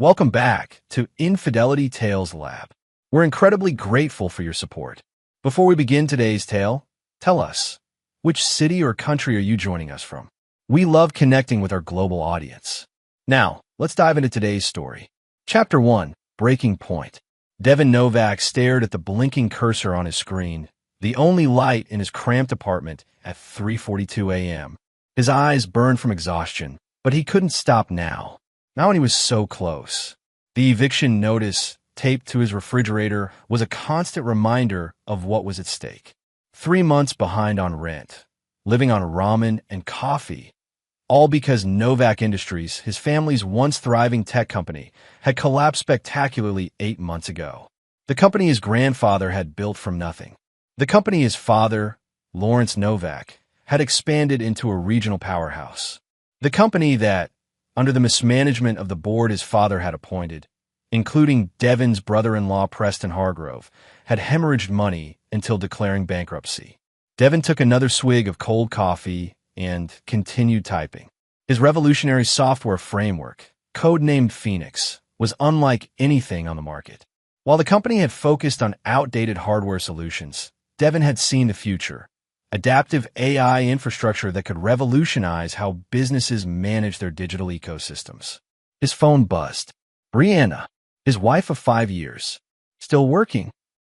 Welcome back to Infidelity Tales Lab. We're incredibly grateful for your support. Before we begin today's tale, tell us, which city or country are you joining us from? We love connecting with our global audience. Now, let's dive into today's story. Chapter 1, Breaking Point. Devin Novak stared at the blinking cursor on his screen, the only light in his cramped apartment at 3:42 a.m. His eyes burned from exhaustion, but he couldn't stop now. Not when he was so close. The eviction notice taped to his refrigerator was a constant reminder of what was at stake. 3 months behind on rent, living on ramen and coffee, all because Novak Industries, his family's once thriving tech company, had collapsed spectacularly 8 months ago. The company his grandfather had built from nothing. The company his father, Lawrence Novak, had expanded into a regional powerhouse. The company that, under the mismanagement of the board his father had appointed, including Devin's brother-in-law Preston Hargrove, had hemorrhaged money until declaring bankruptcy. Devin took another swig of cold coffee and continued typing. His revolutionary software framework, codenamed Phoenix, was unlike anything on the market. While the company had focused on outdated hardware solutions, Devin had seen the future. Adaptive AI infrastructure that could revolutionize how businesses manage their digital ecosystems. His phone buzzed. Brianna, his wife of 5 years. Still working.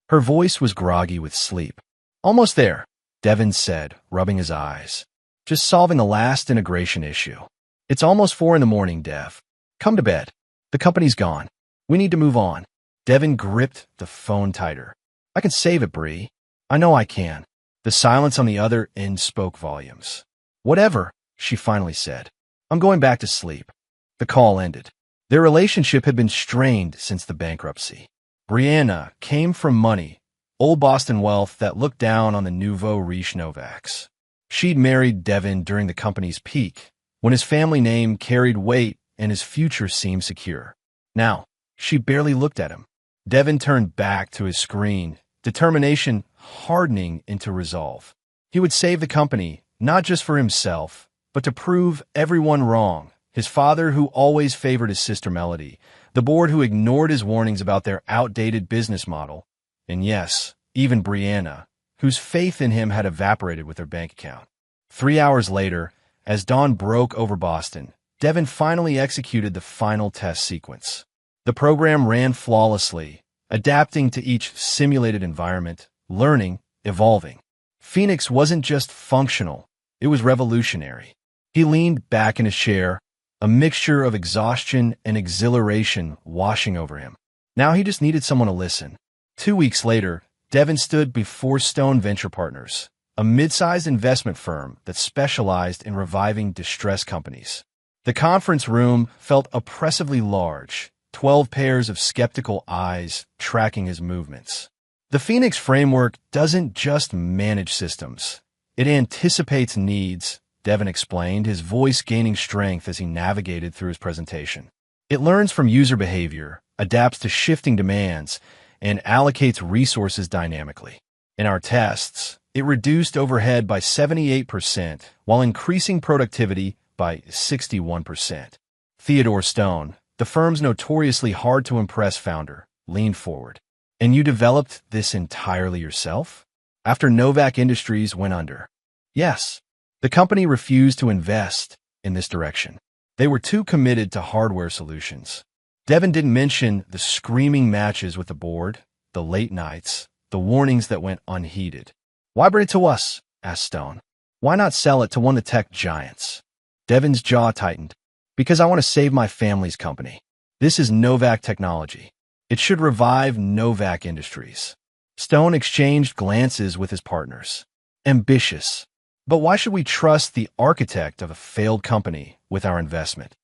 Her voice was groggy with sleep. Almost there, Devin said, rubbing his eyes. Just solving the last integration issue. It's almost 4 in the morning, Dev. Come to bed. The company's gone. We need to move on. Devin gripped the phone tighter. I can save it, Bree. I know I can. The silence on the other end spoke volumes. Whatever, she finally said. I'm going back to sleep. The call ended. Their relationship had been strained since the bankruptcy. Brianna came from money, old Boston wealth that looked down on the nouveau riche Novaks. She'd married Devin during the company's peak, when his family name carried weight and his future seemed secure. Now, she barely looked at him. Devin turned back to his screen, determination hardening into resolve. He would save the company, not just for himself, but to prove everyone wrong. His father, who always favored his sister Melody, the board who ignored his warnings about their outdated business model, and yes, even Brianna, whose faith in him had evaporated with her bank account. 3 hours later, as dawn broke over Boston, Devin finally executed the final test sequence. The program ran flawlessly, adapting to each simulated environment, learning, evolving. Phoenix wasn't just functional, it was revolutionary. He leaned back in his chair, a mixture of exhaustion and exhilaration washing over him. Now he just needed someone to listen. 2 weeks later, Devin stood before Stone Venture Partners, a mid-sized investment firm that specialized in reviving distressed companies. The conference room felt oppressively large, 12 pairs of skeptical eyes tracking his movements. The Phoenix framework doesn't just manage systems. It anticipates needs, Devin explained, his voice gaining strength as he navigated through his presentation. It learns from user behavior, adapts to shifting demands, and allocates resources dynamically. In our tests, it reduced overhead by 78% while increasing productivity by 61%. Theodore Stone, the firm's notoriously hard-to-impress founder, leaned forward. And you developed this entirely yourself? After Novak Industries went under? Yes. The company refused to invest in this direction. They were too committed to hardware solutions. Devin didn't mention the screaming matches with the board, the late nights, the warnings that went unheeded. Why bring it to us? Asked Stone. Why not sell it to one of the tech giants? Devin's jaw tightened. Because I want to save my family's company. This is Novak technology. It should revive Novak Industries. Stone exchanged glances with his partners. Ambitious. But why should we trust the architect of a failed company with our investment?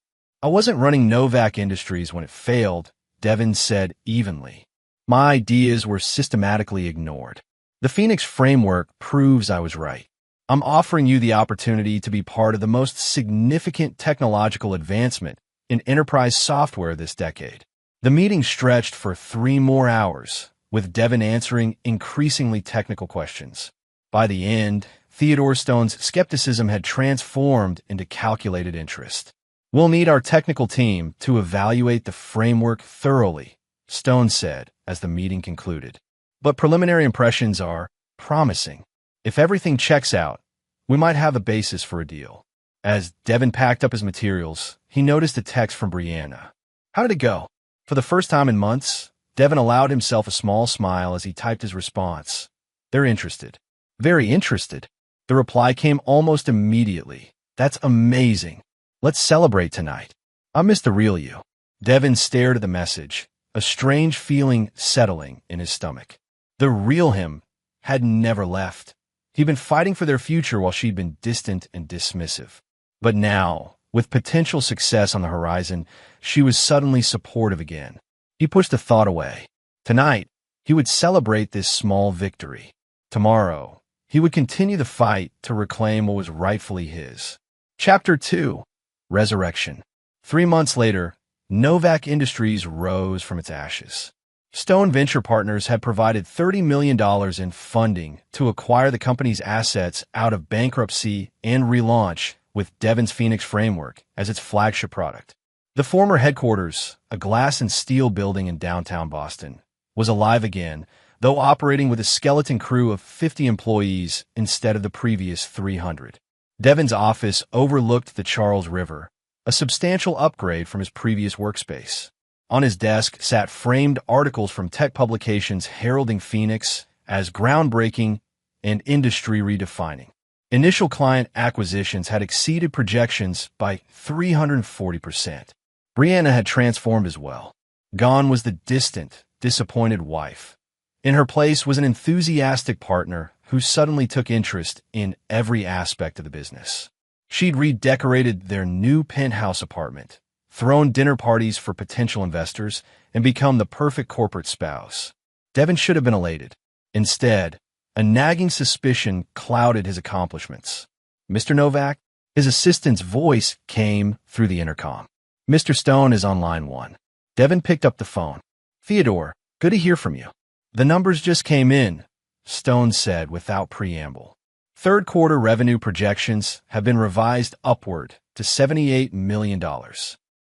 I wasn't running Novak Industries when it failed, Devin said evenly. My ideas were systematically ignored. The Phoenix framework proves I was right. I'm offering you the opportunity to be part of the most significant technological advancement in enterprise software this decade. The meeting stretched for 3 more hours, with Devin answering increasingly technical questions. By the end, Theodore Stone's skepticism had transformed into calculated interest. We'll need our technical team to evaluate the framework thoroughly, Stone said as the meeting concluded. But preliminary impressions are promising. If everything checks out, we might have a basis for a deal. As Devin packed up his materials, he noticed a text from Brianna. How did it go? For the first time in months, Devin allowed himself a small smile as he typed his response. They're interested. Very interested. The reply came almost immediately. That's amazing. Let's celebrate tonight. I miss the real you. Devin stared at the message, a strange feeling settling in his stomach. The real him had never left. He'd been fighting for their future while she'd been distant and dismissive. But now, with potential success on the horizon, she was suddenly supportive again. He pushed the thought away. Tonight, he would celebrate this small victory. Tomorrow, he would continue the fight to reclaim what was rightfully his. Chapter 2. Resurrection. 3 months later, Novak Industries rose from its ashes. Stone Venture Partners had provided $30 million in funding to acquire the company's assets out of bankruptcy and relaunch with Devin's Phoenix framework as its flagship product. The former headquarters, a glass and steel building in downtown Boston, was alive again, though operating with a skeleton crew of 50 employees instead of the previous 300. Devin's office overlooked the Charles River, a substantial upgrade from his previous workspace. On his desk sat framed articles from tech publications heralding Phoenix as groundbreaking and industry redefining. Initial client acquisitions had exceeded projections by 340%. Brianna had transformed as well. Gone was the distant, disappointed wife. In her place was an enthusiastic partner who suddenly took interest in every aspect of the business. She'd redecorated their new penthouse apartment, thrown dinner parties for potential investors, and become the perfect corporate spouse. Devin should have been elated. Instead, a nagging suspicion clouded his accomplishments. Mr. Novak? His assistant's voice came through the intercom. Mr. Stone is on line 1. Devin picked up the phone. Theodore, good to hear from you. The numbers just came in, Stone said without preamble. Third quarter revenue projections have been revised upward to $78 million.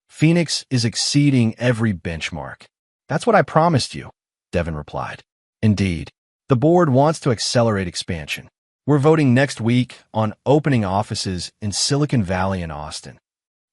Phoenix is exceeding every benchmark. That's what I promised you, Devin replied. Indeed, the board wants to accelerate expansion. We're voting next week on opening offices in Silicon Valley and Austin.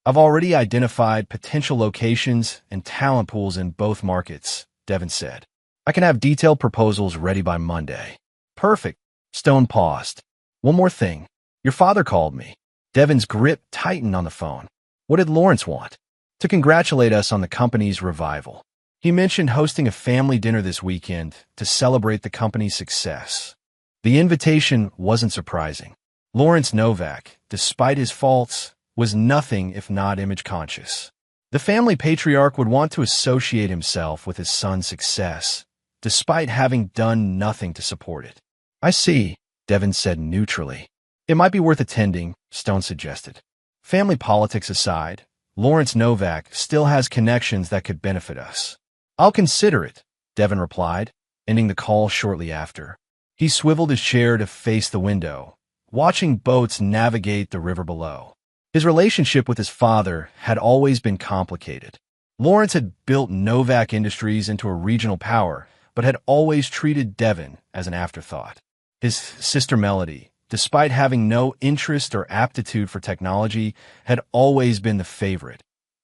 I've already identified potential locations and talent pools in both markets, Devin said. I can have detailed proposals ready by Monday. Perfect. Stone paused. One more thing. Your father called me. Devin's grip tightened on the phone. What did Lawrence want? To congratulate us on the company's revival. He mentioned hosting a family dinner this weekend to celebrate the company's success. The invitation wasn't surprising. Lawrence Novak, despite his faults, was nothing if not image-conscious. The family patriarch would want to associate himself with his son's success, despite having done nothing to support it. I see, Devin said neutrally. It might be worth attending, Stone suggested. Family politics aside, Lawrence Novak still has connections that could benefit us. I'll consider it, Devin replied, ending the call shortly after. He swiveled his chair to face the window, watching boats navigate the river below. His relationship with his father had always been complicated. Lawrence had built Novak Industries into a regional power, but had always treated Devin as an afterthought. His sister Melody, despite having no interest or aptitude for technology, had always been the favorite.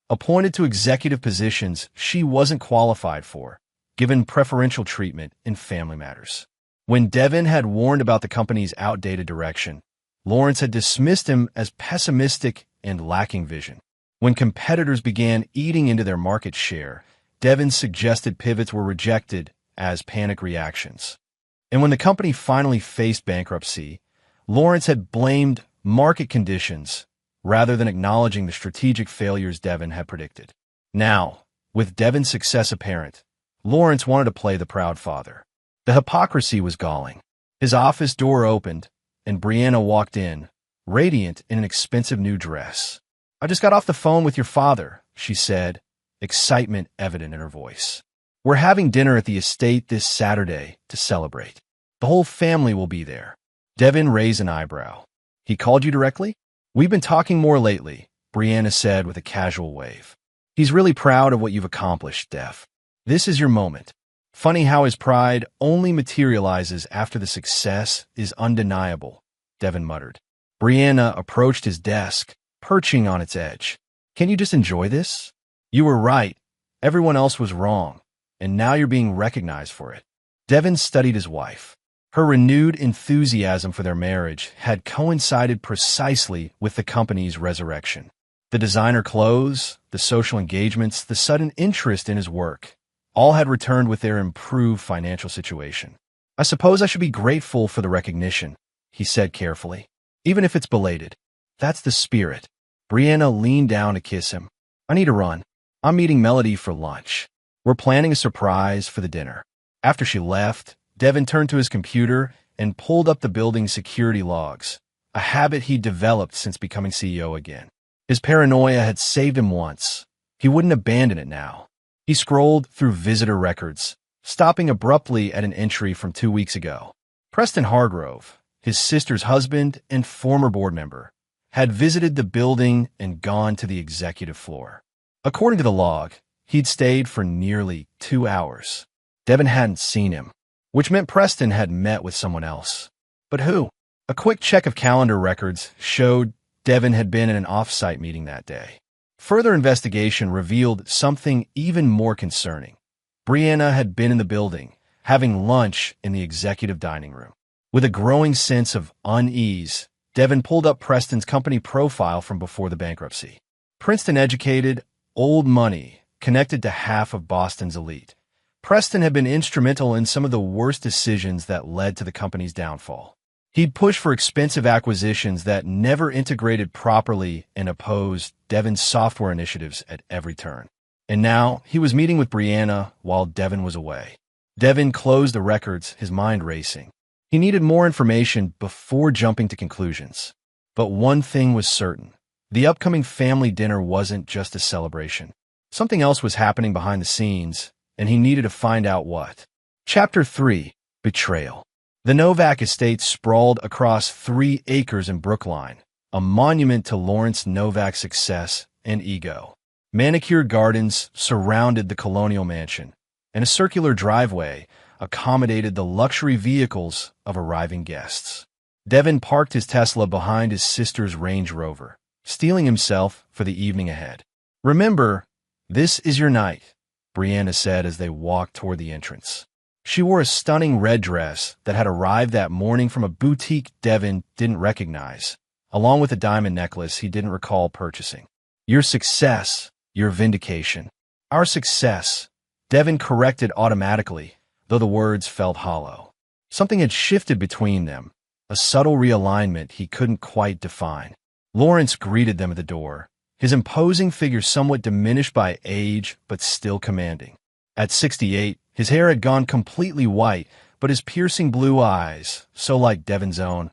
Appointed to executive positions she wasn't qualified for, given preferential treatment in family matters. When Devin had warned about the company's outdated direction, Lawrence had dismissed him as pessimistic and lacking vision. When competitors began eating into their market share, Devin's suggested pivots were rejected as panic reactions. And when the company finally faced bankruptcy, Lawrence had blamed market conditions rather than acknowledging the strategic failures Devin had predicted. Now, with Devin's success apparent, Lawrence wanted to play the proud father. The hypocrisy was galling. His office door opened, and Brianna walked in, radiant in an expensive new dress. I just got off the phone with your father, she said, excitement evident in her voice. We're having dinner at the estate this Saturday to celebrate. The whole family will be there. Devin raised an eyebrow. He called you directly? We've been talking more lately, Brianna said with a casual wave. He's really proud of what you've accomplished, Dev. This is your moment. Funny how his pride only materializes after the success is undeniable, Devin muttered. Brianna approached his desk, perching on its edge. Can you just enjoy this? You were right. Everyone else was wrong, and now you're being recognized for it. Devin studied his wife. Her renewed enthusiasm for their marriage had coincided precisely with the company's resurrection. The designer clothes, the social engagements, the sudden interest in his work, all had returned with their improved financial situation. I suppose I should be grateful for the recognition, he said carefully, even if it's belated. That's the spirit. Brianna leaned down to kiss him. I need to run. I'm meeting Melody for lunch. We're planning a surprise for the dinner. After she left, Devin turned to his computer and pulled up the building's security logs, a habit he'd developed since becoming CEO again. His paranoia had saved him once. He wouldn't abandon it now. He scrolled through visitor records, stopping abruptly at an entry from 2 weeks ago. Preston Hargrove, his sister's husband and former board member, had visited the building and gone to the executive floor. According to the log, he'd stayed for nearly 2 hours. Devin hadn't seen him, which meant Preston had met with someone else. But who? A quick check of calendar records showed Devin had been in an off-site meeting that day. Further investigation revealed something even more concerning. Brianna had been in the building, having lunch in the executive dining room. With a growing sense of unease, Devin pulled up Preston's company profile from before the bankruptcy. Princeton-educated, old money, connected to half of Boston's elite. Preston had been instrumental in some of the worst decisions that led to the company's downfall. He'd pushed for expensive acquisitions that never integrated properly and opposed Devin's software initiatives at every turn. And now he was meeting with Brianna while Devin was away. Devin closed the records, his mind racing. He needed more information before jumping to conclusions. But one thing was certain. The upcoming family dinner wasn't just a celebration. Something else was happening behind the scenes, and he needed to find out what. Chapter 3. Betrayal. The Novak estate sprawled across 3 acres in Brookline, a monument to Lawrence Novak's success and ego. Manicured gardens surrounded the colonial mansion, and a circular driveway accommodated the luxury vehicles of arriving guests. Devin parked his Tesla behind his sister's Range Rover, steeling himself for the evening ahead. Remember, this is your night, Brianna said as they walked toward the entrance. She wore a stunning red dress that had arrived that morning from a boutique Devin didn't recognize, along with a diamond necklace he didn't recall purchasing. Your success, your vindication. Our success, Devin corrected automatically, though the words felt hollow. Something had shifted between them, a subtle realignment he couldn't quite define. Lawrence greeted them at the door, his imposing figure somewhat diminished by age but still commanding. At 68, his hair had gone completely white, but his piercing blue eyes, so like Devin's own,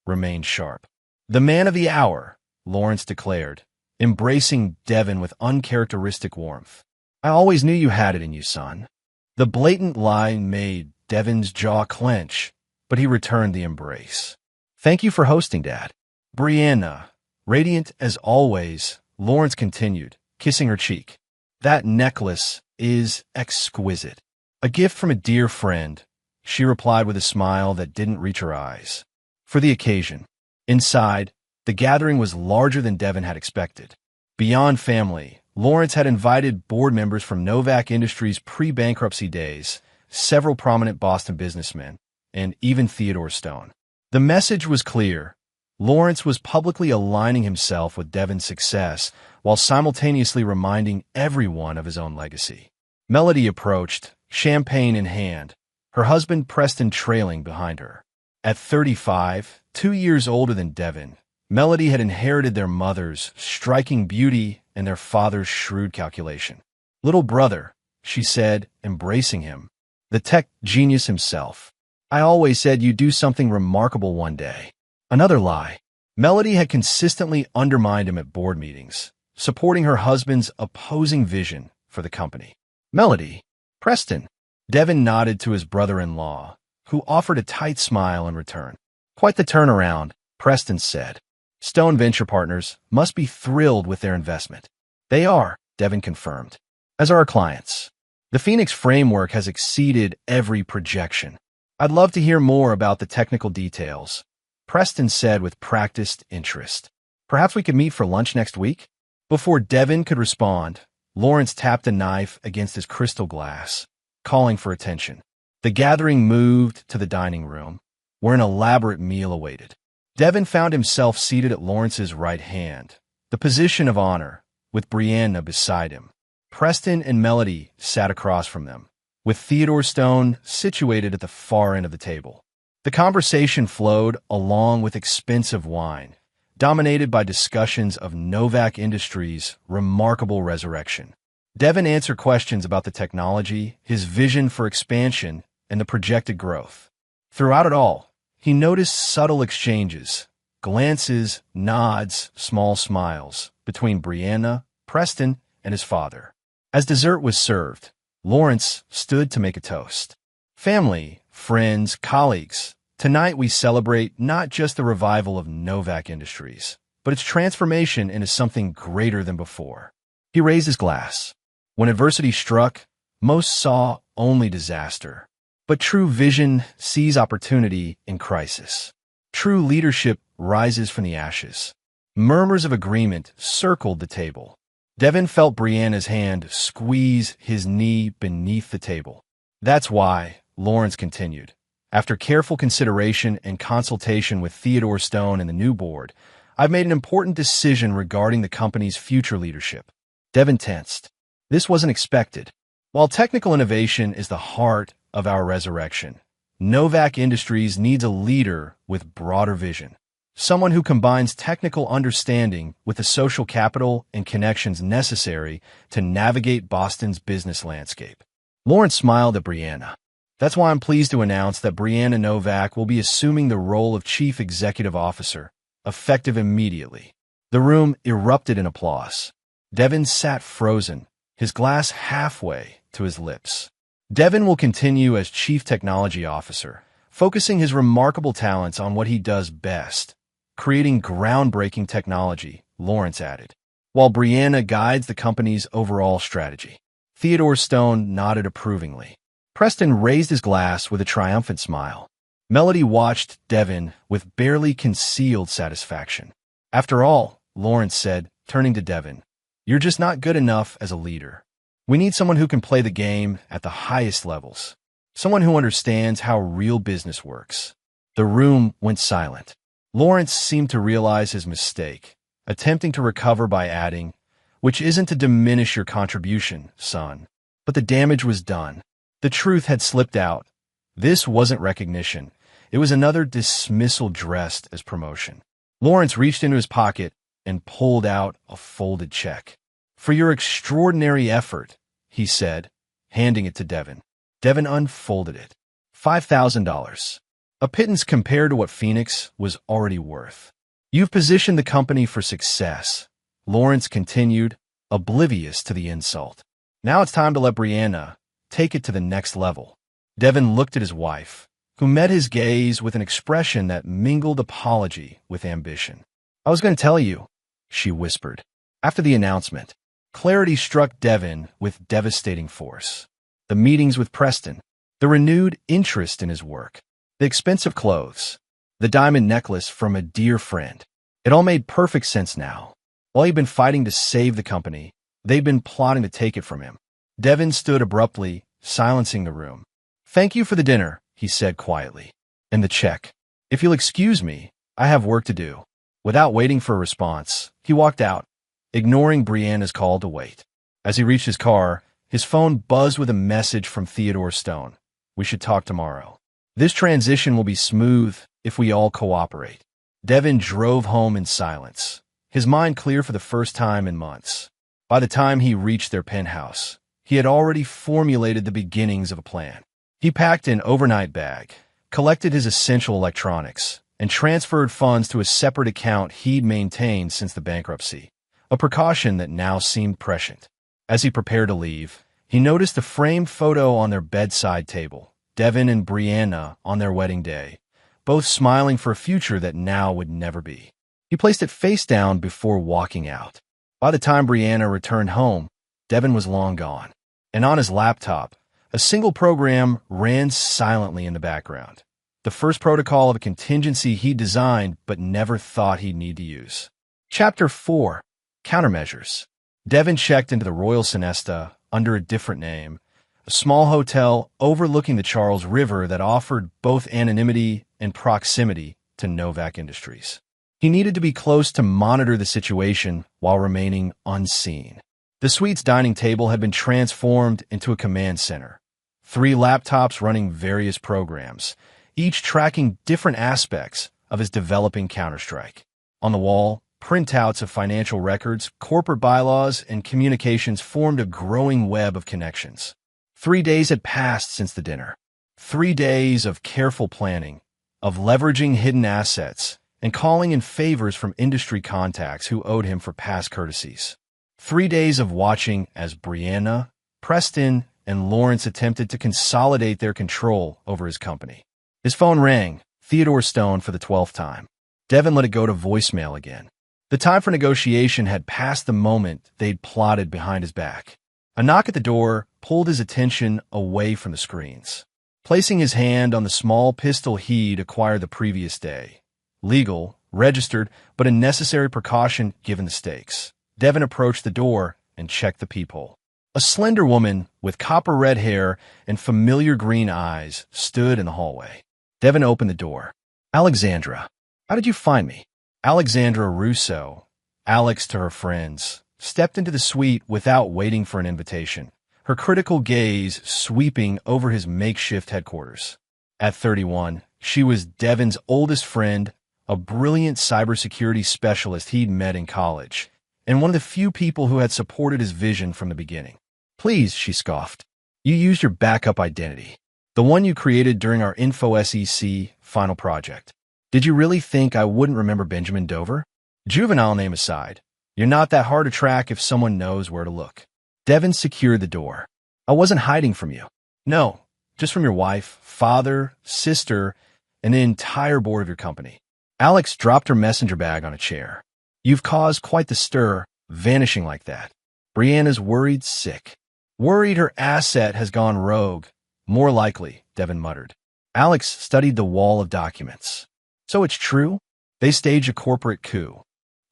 remained sharp. The man of the hour, Lawrence declared, embracing Devin with uncharacteristic warmth. I always knew you had it in you, son. The blatant lie made Devin's jaw clench, but he returned the embrace. Thank you for hosting, Dad. Brianna, radiant as always, Lawrence continued, kissing her cheek. That necklace is exquisite. A gift from a dear friend, she replied with a smile that didn't reach her eyes. For the occasion. Inside, the gathering was larger than Devin had expected. Beyond family, Lawrence had invited board members from Novak Industries' pre-bankruptcy days, several prominent Boston businessmen, and even Theodore Stone. The message was clear. Lawrence was publicly aligning himself with Devin's success while simultaneously reminding everyone of his own legacy. Melody approached, champagne in hand, her husband Preston trailing behind her. At 35, 2 years older than Devin, Melody had inherited their mother's striking beauty and their father's shrewd calculation. Little brother, she said, embracing him, the tech genius himself. I always said you'd do something remarkable one day. Another lie. Melody had consistently undermined him at board meetings, supporting her husband's opposing vision for the company. Melody. Preston. Devin nodded to his brother-in-law, who offered a tight smile in return. Quite the turnaround, Preston said. Stone Venture Partners must be thrilled with their investment. They are, Devin confirmed. As are our clients. The Phoenix framework has exceeded every projection. I'd love to hear more about the technical details, Preston said with practiced interest. Perhaps we could meet for lunch next week? Before Devin could respond, Lawrence tapped a knife against his crystal glass, calling for attention. The gathering moved to the dining room, where an elaborate meal awaited. Devin found himself seated at Lawrence's right hand, the position of honor, with Brianna beside him. Preston and Melody sat across from them, with Theodore Stone situated at the far end of the table. The conversation flowed along with expensive wine, dominated by discussions of Novak Industries' remarkable resurrection. Devin answered questions about the technology, his vision for expansion, and the projected growth. Throughout it all, he noticed subtle exchanges, glances, nods, small smiles between Brianna, Preston, and his father. As dessert was served, Lawrence stood to make a toast. Family, friends, colleagues, tonight we celebrate not just the revival of Novak Industries, but its transformation into something greater than before. He raised his glass. When adversity struck, most saw only disaster. But true vision sees opportunity in crisis. True leadership rises from the ashes. Murmurs of agreement circled the table. Devin felt Brianna's hand squeeze his knee beneath the table. That's why, Lawrence continued, after careful consideration and consultation with Theodore Stone and the new board, I've made an important decision regarding the company's future leadership. Devin tensed. This wasn't expected. While technical innovation is the heart of our resurrection, Novak Industries needs a leader with broader vision. Someone who combines technical understanding with the social capital and connections necessary to navigate Boston's business landscape. Lawrence smiled at Brianna. That's why I'm pleased to announce that Brianna Novak will be assuming the role of Chief Executive Officer, effective immediately. The room erupted in applause. Devin sat frozen, his glass halfway to his lips. Devin will continue as Chief Technology Officer, focusing his remarkable talents on what he does best, creating groundbreaking technology, Lawrence added, while Brianna guides the company's overall strategy. Theodore Stone nodded approvingly. Preston raised his glass with a triumphant smile. Melody watched Devin with barely concealed satisfaction. After all, Lawrence said, turning to Devin, you're just not good enough as a leader. We need someone who can play the game at the highest levels. Someone who understands how real business works. The room went silent. Lawrence seemed to realize his mistake, attempting to recover by adding, which isn't to diminish your contribution, son. But the damage was done. The truth had slipped out. This wasn't recognition. It was another dismissal dressed as promotion. Lawrence reached into his pocket and pulled out a folded check. For your extraordinary effort, he said, handing it to Devin. Devin unfolded it. $5,000. A pittance compared to what Phoenix was already worth. You've positioned the company for success, Lawrence continued, oblivious to the insult. Now it's time to let Brianna take it to the next level. Devin looked at his wife, who met his gaze with an expression that mingled apology with ambition. I was going to tell you, she whispered. After the announcement, clarity struck Devin with devastating force. The meetings with Preston, the renewed interest in his work, the expensive clothes, the diamond necklace from a dear friend. It all made perfect sense now. While he'd been fighting to save the company, they'd been plotting to take it from him. Devin stood abruptly, silencing the room. Thank you for the dinner, he said quietly. And the check. If you'll excuse me, I have work to do. Without waiting for a response, he walked out, ignoring Brianna's call to wait. As he reached his car, his phone buzzed with a message from Theodore Stone. We should talk tomorrow. This transition will be smooth if we all cooperate. Devin drove home in silence, his mind clear for the first time in months. By the time he reached their penthouse, he had already formulated the beginnings of a plan. He packed an overnight bag, collected his essential electronics, and transferred funds to a separate account he'd maintained since the bankruptcy, a precaution that now seemed prescient. As he prepared to leave, he noticed a framed photo on their bedside table, Devin and Brianna on their wedding day, both smiling for a future that now would never be. He placed it face down before walking out. By the time Brianna returned home, Devin was long gone. And on his laptop, a single program ran silently in the background. The first protocol of a contingency he designed but never thought he'd need to use. Chapter 4. Countermeasures. Devin checked into the Royal Sonesta under a different name, a small hotel overlooking the Charles River that offered both anonymity and proximity to Novak Industries. He needed to be close to monitor the situation while remaining unseen. The suite's dining table had been transformed into a command center. 3 laptops running various programs, each tracking different aspects of his developing Counter-Strike. On the wall, printouts of financial records, corporate bylaws, and communications formed a growing web of connections. 3 days had passed since the dinner. 3 days of careful planning, of leveraging hidden assets, and calling in favors from industry contacts who owed him for past courtesies. 3 days of watching as Brianna, Preston, and Lawrence attempted to consolidate their control over his company. His phone rang, Theodore Stone for the 12th time. Devin let it go to voicemail again. The time for negotiation had passed the moment they'd plotted behind his back. A knock at the door pulled his attention away from the screens. Placing his hand on the small pistol he'd acquired the previous day. Legal, registered, but a necessary precaution given the stakes. Devin approached the door and checked the peephole. A slender woman with copper-red hair and familiar green eyes stood in the hallway. Devin opened the door. Alexandra, how did you find me? Alexandra Russo, Alex to her friends, stepped into the suite without waiting for an invitation, her critical gaze sweeping over his makeshift headquarters. At 31, she was Devin's oldest friend, a brilliant cybersecurity specialist he'd met in college, and one of the few people who had supported his vision from the beginning. Please, she scoffed. You used your backup identity, the one you created during our InfoSEC final project. Did you really think I wouldn't remember Benjamin Dover? Juvenile name aside, you're not that hard to track if someone knows where to look. Devin secured the door. I wasn't hiding from you. No, just from your wife, father, sister, and the entire board of your company. Alex dropped her messenger bag on a chair. You've caused quite the stir, vanishing like that. Brianna's worried sick. Worried her asset has gone rogue. More likely, Devin muttered. Alex studied the wall of documents. So it's true? They staged a corporate coup.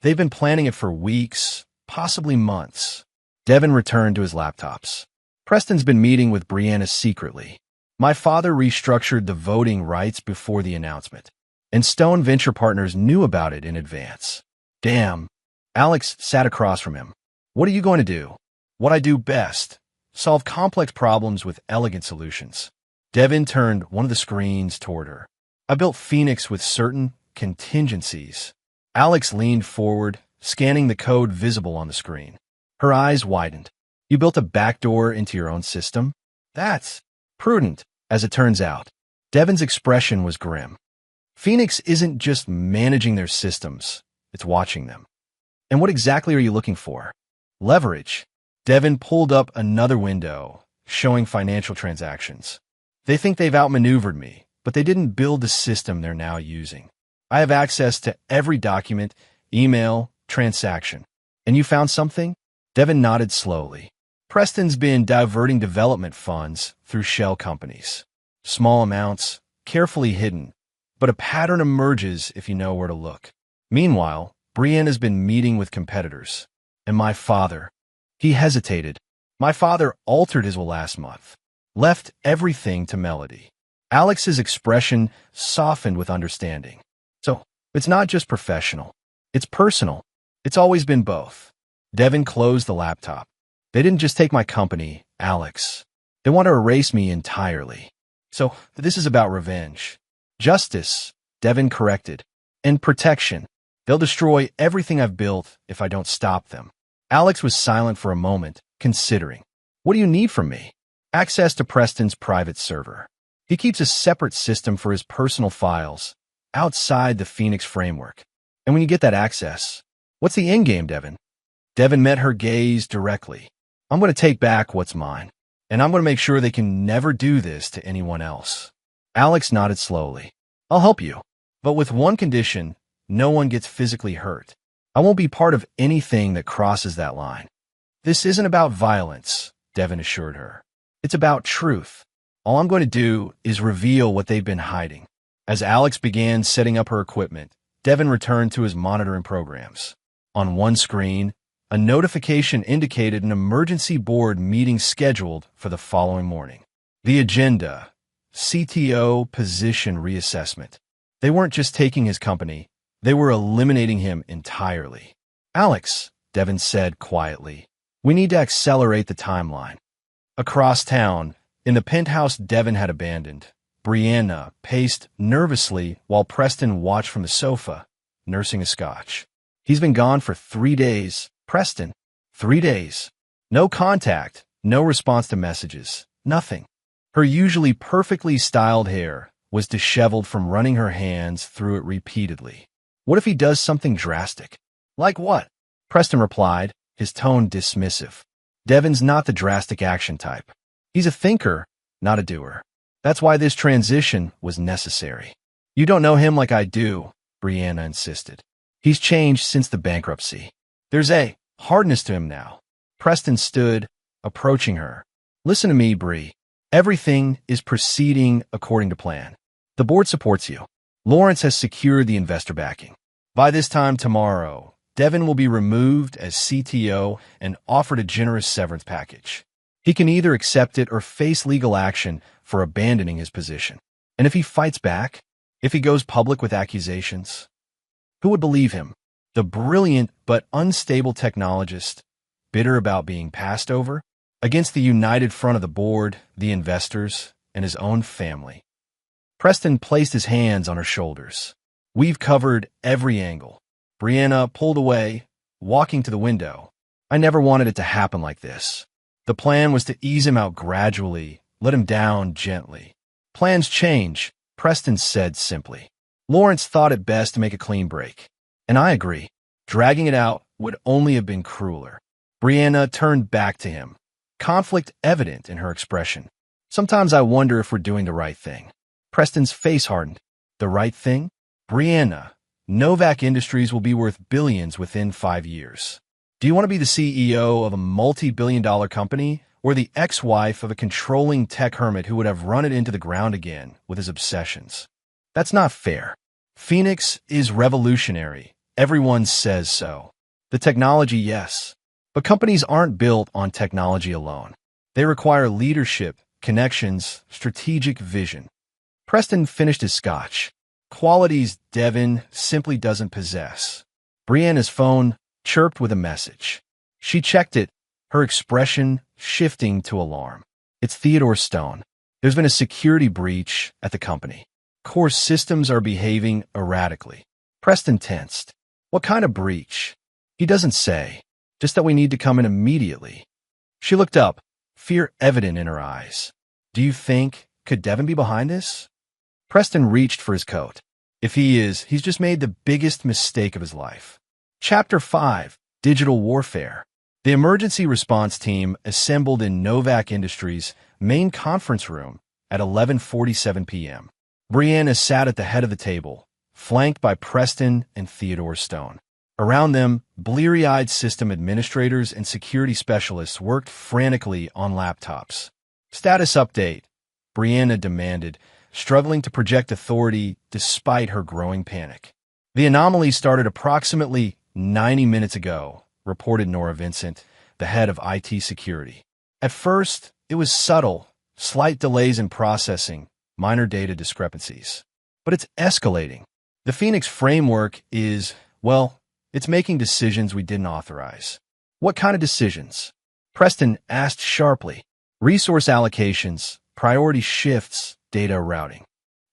They've been planning it for weeks, possibly months. Devin returned to his laptops. Preston's been meeting with Brianna secretly. My father restructured the voting rights before the announcement, and Stone Venture Partners knew about it in advance. Damn. Alex sat across from him. What are you going to do? What I do best. Solve complex problems with elegant solutions. Devin turned one of the screens toward her. I built Phoenix with certain contingencies. Alex leaned forward, scanning the code visible on the screen. Her eyes widened. You built a backdoor into your own system? That's prudent, as it turns out. Devin's expression was grim. Phoenix isn't just managing their systems, it's watching them. And what exactly are you looking for? Leverage. Devin pulled up another window, showing financial transactions. They think they've outmaneuvered me, but they didn't build the system they're now using. I have access to every document, email, transaction. And you found something? Devin nodded slowly. Preston's been diverting development funds through shell companies. Small amounts, carefully hidden, but a pattern emerges if you know where to look. Meanwhile, Brianna's been meeting with competitors. And my father. He hesitated. My father altered his will last month. Left everything to Melody. Alex's expression softened with understanding. So, it's not just professional. It's personal. It's always been both. Devin closed the laptop. They didn't just take my company, Alex. They want to erase me entirely. So, this is about revenge. Justice, Devin corrected. And protection. They'll destroy everything I've built if I don't stop them. Alex was silent for a moment, considering. What do you need from me? Access to Preston's private server. He keeps a separate system for his personal files, outside the Phoenix framework. And when you get that access, what's the endgame, Devin? Devin met her gaze directly. I'm going to take back what's mine, and I'm going to make sure they can never do this to anyone else. Alex nodded slowly. I'll help you, but with one condition. no one gets physically hurt. I won't be part of anything that crosses that line. This isn't about violence, Devin assured her. It's about truth. All I'm going to do is reveal what they've been hiding. As Alex began setting up her equipment, Devin returned to his monitoring programs. On one screen, a notification indicated an emergency board meeting scheduled for the following morning. The agenda: CTO position reassessment. They weren't just taking his company, they were eliminating him entirely. Alex, Devin said quietly, we need to accelerate the timeline. Across town, in the penthouse Devin had abandoned, Brianna paced nervously while Preston watched from the sofa, nursing a scotch. He's been gone for 3 days, Preston. 3 days. No contact, no response to messages, nothing. Her usually perfectly styled hair was disheveled from running her hands through it repeatedly. What if he does something drastic? Like what? Preston replied, his tone dismissive. Devin's not the drastic action type. He's a thinker, not a doer. That's why this transition was necessary. You don't know him like I do, Brianna insisted. He's changed since the bankruptcy. There's a hardness to him now. Preston stood, approaching her. Listen to me, Bree. Everything is proceeding according to plan. The board supports you. Lawrence has secured the investor backing. By this time tomorrow, Devin will be removed as CTO and offered a generous severance package. He can either accept it or face legal action for abandoning his position. And if he fights back, if he goes public with accusations, who would believe him? The brilliant but unstable technologist, bitter about being passed over, against the united front of the board, the investors, and his own family. Preston placed his hands on her shoulders. We've covered every angle. Brianna pulled away, walking to the window. I never wanted it to happen like this. The plan was to ease him out gradually, let him down gently. Plans change, Preston said simply. Lawrence thought it best to make a clean break. And I agree. Dragging it out would only have been crueler. Brianna turned back to him, conflict evident in her expression. Sometimes I wonder if we're doing the right thing. Preston's face hardened. The right thing? Brianna, Novak Industries will be worth billions within 5 years. Do you want to be the CEO of a multi-billion-dollar company or the ex-wife of a controlling tech hermit who would have run it into the ground again with his obsessions? That's not fair. Phoenix is revolutionary. Everyone says so. The technology, yes. But companies aren't built on technology alone. They require leadership, connections, strategic vision. Preston finished his scotch. Qualities Devin simply doesn't possess. Brianna's phone chirped with a message. She checked it, her expression shifting to alarm. It's Theodore Stone. There's been a security breach at the company. Core systems are behaving erratically. Preston tensed. What kind of breach? He doesn't say. Just that we need to come in immediately. She looked up, fear evident in her eyes. Do you think, could Devin be behind this? Preston reached for his coat. If he is, he's just made the biggest mistake of his life. Chapter 5, Digital Warfare. The emergency response team assembled in Novak Industries' main conference room at 11:47 p.m. Brianna sat at the head of the table, flanked by Preston and Theodore Stone. Around them, bleary-eyed system administrators and security specialists worked frantically on laptops. Status update, Brianna demanded, struggling to project authority despite her growing panic. The anomaly started approximately 90 minutes ago, reported Nora Vincent, the head of IT security. At first, it was subtle, slight delays in processing, minor data discrepancies. But it's escalating. The Phoenix framework is, well, it's making decisions we didn't authorize. What kind of decisions? Preston asked sharply. Resource allocations, priority shifts, data routing.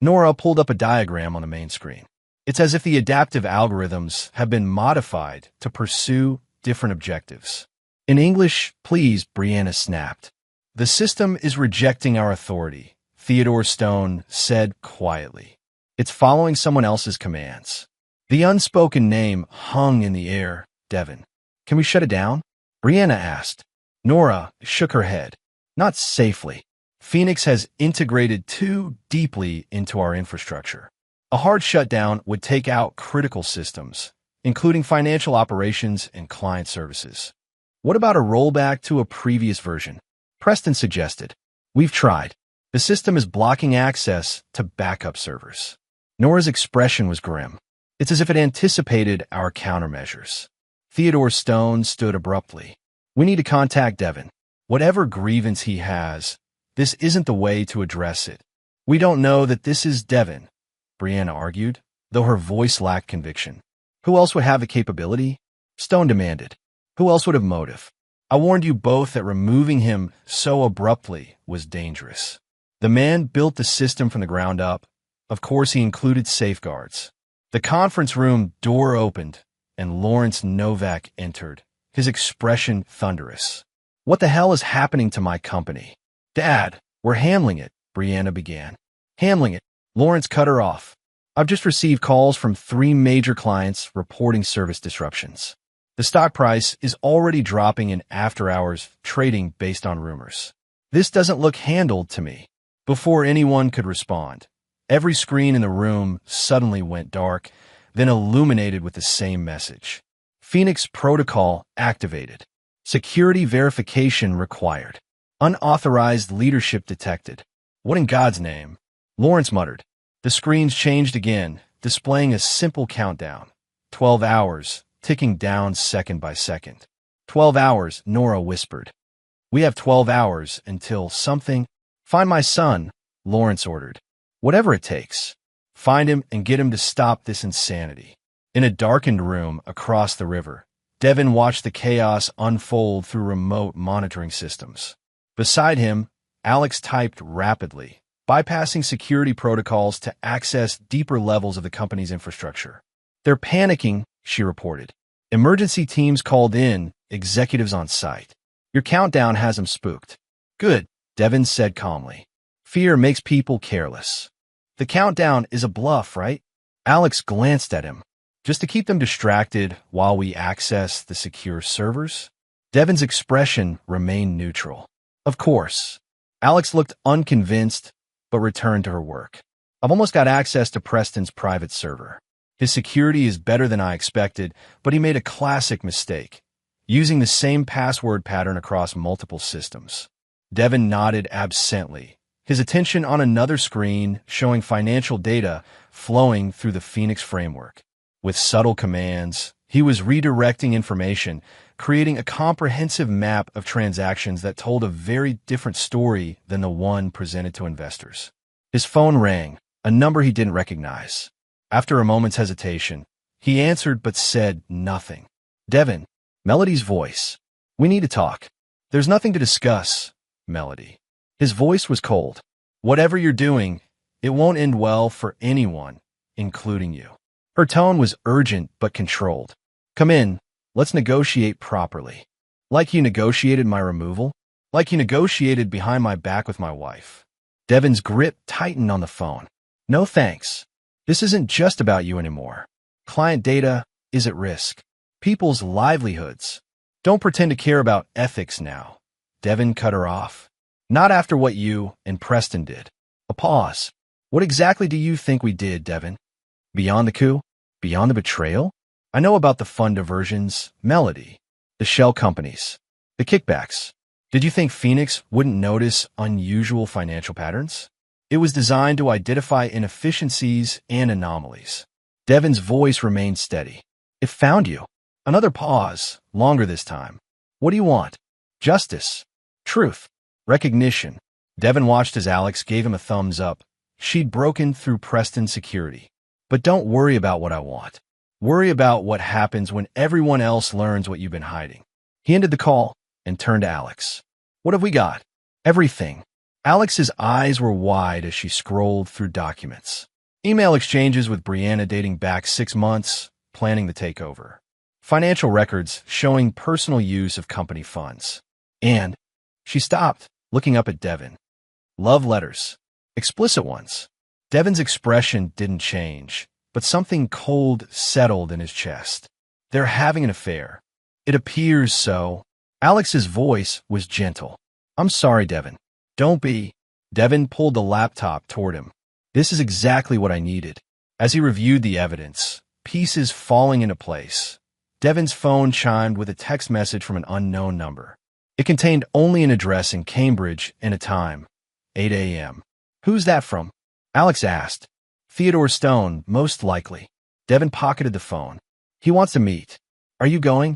Nora pulled up a diagram on the main screen. It's as if the adaptive algorithms have been modified to pursue different objectives. In English, please, Brianna snapped. The system is rejecting our authority, Theodore Stone said quietly. It's following someone else's commands. The unspoken name hung in the air, Devin. Can we shut it down? Brianna asked. Nora shook her head. Not safely. Phoenix has integrated too deeply into our infrastructure. A hard shutdown would take out critical systems, including financial operations and client services. What about a rollback to a previous version? Preston suggested. We've tried. The system is blocking access to backup servers. Nora's expression was grim. It's as if it anticipated our countermeasures. Theodore Stone stood abruptly. We need to contact Devin. Whatever grievance he has, this isn't the way to address it. We don't know that this is Devin, Brianna argued, though her voice lacked conviction. Who else would have the capability? Stone demanded. Who else would have motive? I warned you both that removing him so abruptly was dangerous. The man built the system from the ground up. Of course, he included safeguards. The conference room door opened, and Lawrence Novak entered, his expression thunderous. What the hell is happening to my company? Dad, we're handling it, Brianna began. Handling it? Lawrence cut her off. I've just received calls from 3 major clients reporting service disruptions. The stock price is already dropping in after-hours trading based on rumors. This doesn't look handled to me. Before anyone could respond, every screen in the room suddenly went dark, then illuminated with the same message. Phoenix Protocol activated. Security verification required. Unauthorized leadership detected. What in God's name? Lawrence muttered. The screens changed again, displaying a simple countdown. 12 hours, ticking down second by second. 12 hours, Nora whispered. We have 12 hours until something. Find my son, Lawrence ordered. Whatever it takes. Find him and get him to stop this insanity. In a darkened room across the river, Devin watched the chaos unfold through remote monitoring systems. Beside him, Alex typed rapidly, bypassing security protocols to access deeper levels of the company's infrastructure. They're panicking, she reported. Emergency teams called in, executives on site. Your countdown has them spooked. Good, Devin said calmly. Fear makes people careless. The countdown is a bluff, right? Alex glanced at him. Just to keep them distracted while we access the secure servers? Devin's expression remained neutral. Of course. Alex looked unconvinced, but returned to her work. I've almost got access to Preston's private server. His security is better than I expected, but he made a classic mistake, using the same password pattern across multiple systems. Devin nodded absently, his attention on another screen showing financial data flowing through the Phoenix framework. With subtle commands, he was redirecting information, creating a comprehensive map of transactions that told a very different story than the one presented to investors. His phone rang, a number he didn't recognize. After a moment's hesitation, he answered but said nothing. Devin, Melody's voice. We need to talk. There's nothing to discuss, Melody. His voice was cold. Whatever you're doing, it won't end well for anyone, including you. Her tone was urgent but controlled. Come in, let's negotiate properly. Like you negotiated my removal? Like you negotiated behind my back with my wife. Devin's grip tightened on the phone. No thanks. This isn't just about you anymore. Client data is at risk. People's livelihoods. Don't pretend to care about ethics now. Devin cut her off. Not after what you and Preston did. A pause. What exactly do you think we did, Devin? Beyond the coup? Beyond the betrayal? I know about the fund diversions, Melody, the shell companies, the kickbacks. Did you think Phoenix wouldn't notice unusual financial patterns? It was designed to identify inefficiencies and anomalies. Devin's voice remained steady. It found you. Another pause, longer this time. What do you want? Justice. Truth. Recognition. Devin watched as Alex gave him a thumbs up. She'd broken through Preston's security. But don't worry about what I want. Worry about what happens when everyone else learns what you've been hiding. He ended the call and turned to Alex. What have we got? Everything. Alex's eyes were wide as she scrolled through documents. Email exchanges with Brianna dating back 6 months, planning the takeover. Financial records showing personal use of company funds. And she stopped, looking up at Devin. Love letters. Explicit ones. Devin's expression didn't change, but something cold settled in his chest. They're having an affair. It appears so. Alex's voice was gentle. I'm sorry, Devin. Don't be. Devin pulled the laptop toward him. This is exactly what I needed. As he reviewed the evidence, pieces falling into place, Devin's phone chimed with a text message from an unknown number. It contained only an address in Cambridge and a time, 8 a.m. "Who's that from?" Alex asked. "Theodore Stone, most likely." Devin pocketed the phone. "He wants to meet. Are you going?"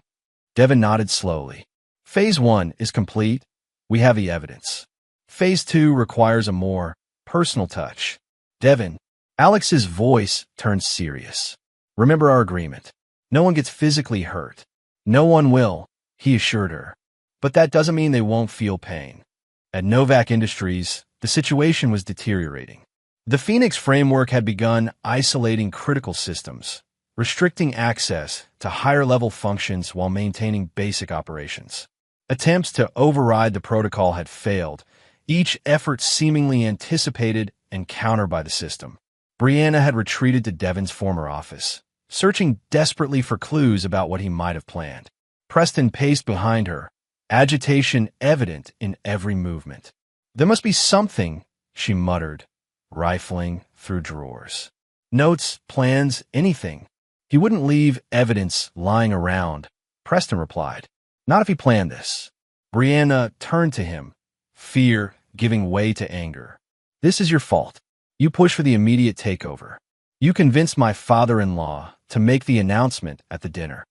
Devin nodded slowly. "Phase 1 is complete. We have the evidence. Phase 2 requires a more personal touch." "Devin." Alex's voice turned serious. "Remember our agreement. No one gets physically hurt." "No one will," he assured her. "But that doesn't mean they won't feel pain." At Novak Industries, the situation was deteriorating. The Phoenix framework had begun isolating critical systems, restricting access to higher-level functions while maintaining basic operations. Attempts to override the protocol had failed, each effort seemingly anticipated and countered by the system. Brianna had retreated to Devin's former office, searching desperately for clues about what he might have planned. Preston paced behind her, agitation evident in every movement. "There must be something," she muttered, rifling through drawers. "Notes, plans, anything." "He wouldn't leave evidence lying around," Preston replied. "Not if he planned this." Brianna turned to him, fear giving way to anger. "This is your fault. You pushed for the immediate takeover. You convinced my father-in-law to make the announcement at the dinner."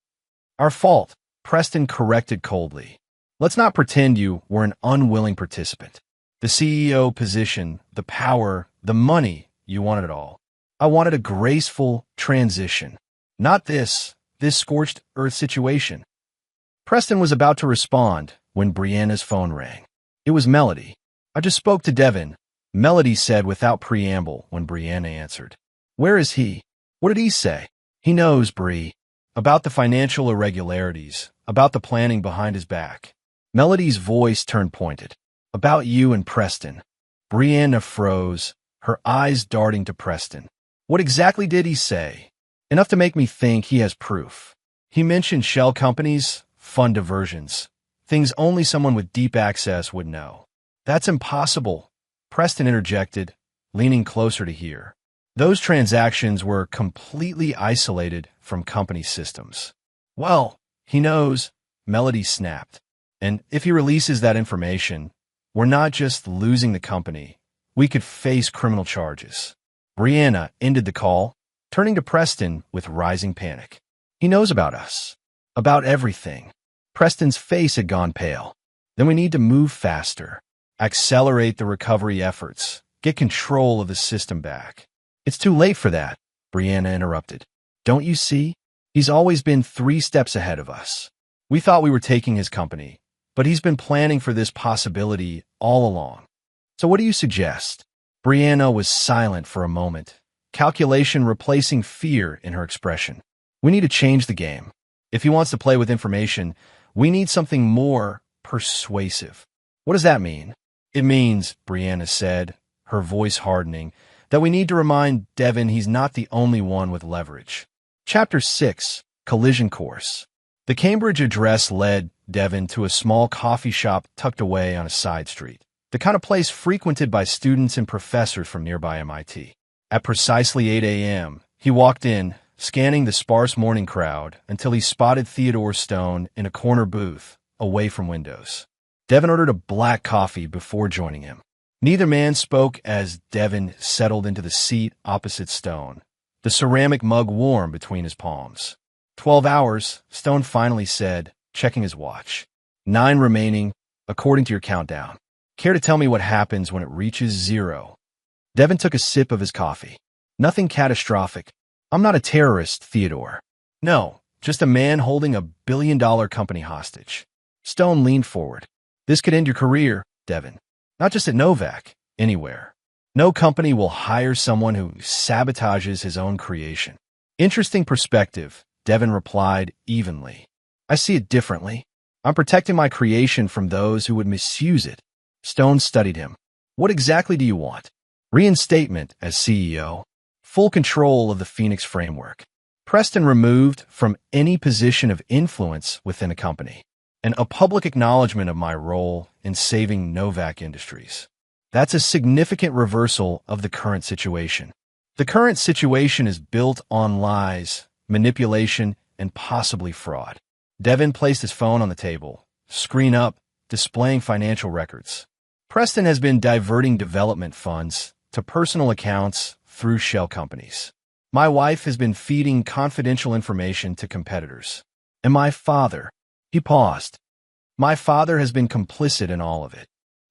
"Our fault," Preston corrected coldly. "Let's not pretend you were an unwilling participant. The CEO position, the power, the money, you wanted it all. I wanted a graceful transition. Not this scorched earth situation." Preston was about to respond when Brianna's phone rang. It was Melody. "I just spoke to Devin," Melody said without preamble when Brianna answered. "Where is he? What did he say?" "He knows, Bri. About the financial irregularities, about the planning behind his back." Melody's voice turned pointed. "About you and Preston." Brianna froze, her eyes darting to Preston. "What exactly did he say?" "Enough to make me think he has proof. He mentioned shell companies, fund diversions, things only someone with deep access would know." "That's impossible," Preston interjected, leaning closer to hear. "Those transactions were completely isolated from company systems." "Well, he knows," Melody snapped. "And if he releases that information, we're not just losing the company. We could face criminal charges." Brianna ended the call, turning to Preston with rising panic. "He knows about us. About everything." Preston's face had gone pale. "Then we need to move faster. Accelerate the recovery efforts. Get control of the system back." "It's too late for that," Brianna interrupted. "Don't you see? He's always been 3 steps ahead of us. We thought we were taking his company, but he's been planning for this possibility all along. So what do you suggest?" Brianna was silent for a moment, calculation replacing fear in her expression. "We need to change the game. If he wants to play with information, we need something more persuasive." "What does that mean?" "It means," Brianna said, her voice hardening, "that we need to remind Devin he's not the only one with leverage." Chapter 6, Collision Course. The Cambridge address led Devin to a small coffee shop tucked away on a side street, the kind of place frequented by students and professors from nearby MIT. At precisely 8 a.m., he walked in, scanning the sparse morning crowd until he spotted Theodore Stone in a corner booth, away from windows. Devin ordered a black coffee before joining him. Neither man spoke as Devin settled into the seat opposite Stone, the ceramic mug warm between his palms. 12 hours, Stone finally said, checking his watch. 9 remaining, according to your countdown. Care to tell me what happens when it reaches 0? Devin took a sip of his coffee. Nothing catastrophic. I'm not a terrorist, Theodore. No, just a man holding $1 billion company hostage. Stone leaned forward. This could end your career, Devin. Not just at Novak, anywhere. No company will hire someone who sabotages his own creation. Interesting perspective, Devin replied evenly. I see it differently. I'm protecting my creation from those who would misuse it. Stone studied him. What exactly do you want? Reinstatement as CEO. Full control of the Phoenix framework. Preston removed from any position of influence within a company. And a public acknowledgement of my role in saving Novak Industries. That's a significant reversal of the current situation. The current situation is built on lies, manipulation, and possibly fraud. Devin placed his phone on the table, screen up, displaying financial records. Preston has been diverting development funds to personal accounts through shell companies. My wife has been feeding confidential information to competitors. And my father, he paused. My father has been complicit in all of it.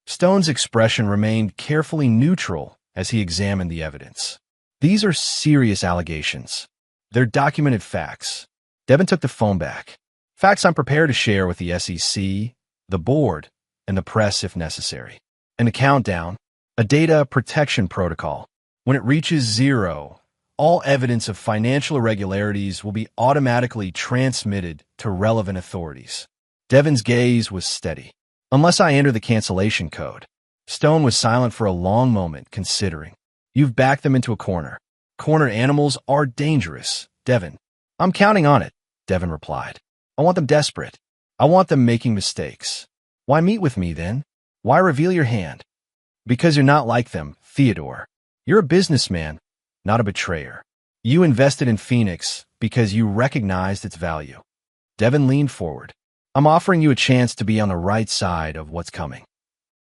Stone's expression remained carefully neutral as he examined the evidence. These are serious allegations. They're documented facts. Devin took the phone back. Facts I'm prepared to share with the SEC, the board, and the press if necessary. And a countdown, a data protection protocol. When it reaches 0, all evidence of financial irregularities will be automatically transmitted to relevant authorities. Devin's gaze was steady. Unless I enter the cancellation code. Stone was silent for a long moment, considering. You've backed them into a corner. Corner animals are dangerous, Devin. I'm counting on it, Devin replied. I want them desperate. I want them making mistakes. Why meet with me then? Why reveal your hand? Because you're not like them, Theodore. You're a businessman, not a betrayer. You invested in Phoenix because you recognized its value. Devin leaned forward. I'm offering you a chance to be on the right side of what's coming.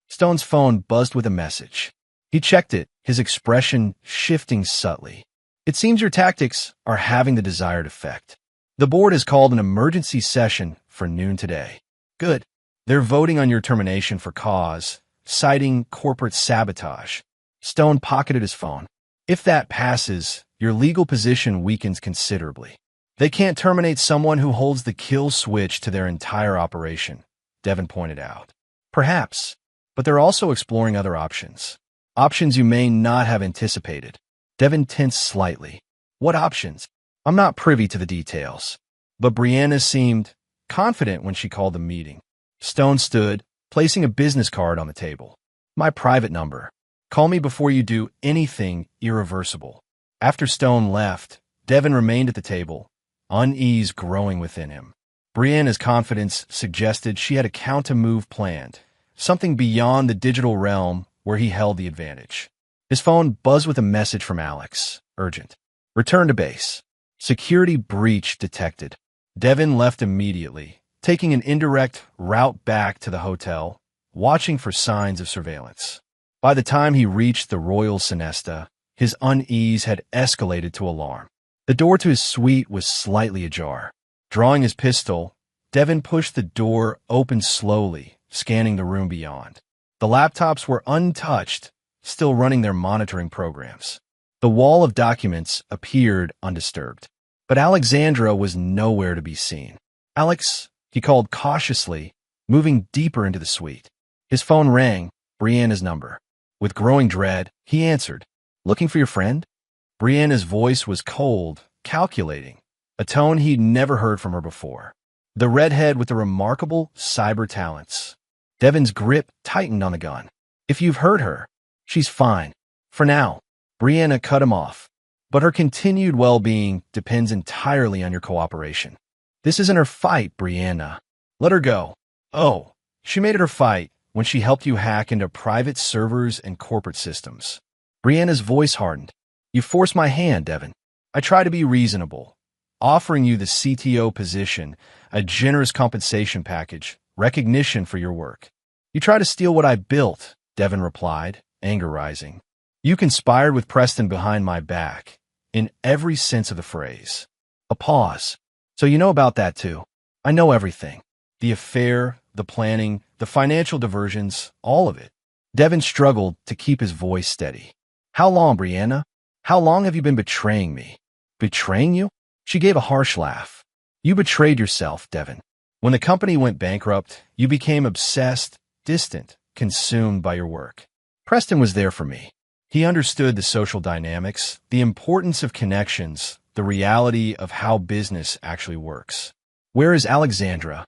Stone's phone buzzed with a message. He checked it, his expression shifting subtly. It seems your tactics are having the desired effect. The board has called an emergency session for noon today. Good. They're voting on your termination for cause, citing corporate sabotage. Stone pocketed his phone. If that passes, your legal position weakens considerably. They can't terminate someone who holds the kill switch to their entire operation, Devin pointed out. Perhaps, but they're also exploring other options. Options you may not have anticipated. Devin tensed slightly. What options? I'm not privy to the details. But Brianna seemed confident when she called the meeting. Stone stood, placing a business card on the table. My private number. Call me before you do anything irreversible. After Stone left, Devin remained at the table, unease growing within him. Brianna's confidence suggested she had a counter-move planned, something beyond the digital realm where he held the advantage. His phone buzzed with a message from Alex. Urgent. Return to base. Security breach detected. Devin left immediately, taking an indirect route back to the hotel, watching for signs of surveillance. By the time he reached the Royal Sinesta, his unease had escalated to alarm. The door to his suite was slightly ajar. Drawing his pistol, Devin pushed the door open slowly, scanning the room beyond. The laptops were untouched, still running their monitoring programs. The wall of documents appeared undisturbed. But Alexandra was nowhere to be seen. Alex, he called cautiously, moving deeper into the suite. His phone rang, Brianna's number. With growing dread, he answered. Looking for your friend? Brianna's voice was cold, calculating, a tone he'd never heard from her before. The redhead with the remarkable cyber talents. Devin's grip tightened on the gun. If you've heard her, she's fine. For now. Brianna cut him off. But her continued well-being depends entirely on your cooperation. This isn't her fight, Brianna. Let her go. Oh, she made it her fight when she helped you hack into private servers and corporate systems. Brianna's voice hardened. You forced my hand, Devin. I try to be reasonable, offering you the CTO position, a generous compensation package, recognition for your work. You try to steal what I built, Devin replied, anger rising. You conspired with Preston behind my back, in every sense of the phrase. A pause. So you know about that too. I know everything. The affair, the planning, the financial diversions, all of it. Devin struggled to keep his voice steady. How long, Brianna? How long have you been betraying me? Betraying you? She gave a harsh laugh. You betrayed yourself, Devin. When the company went bankrupt, you became obsessed, distant, consumed by your work. Preston was there for me. He understood the social dynamics, the importance of connections, the reality of how business actually works. Where is Alexandra?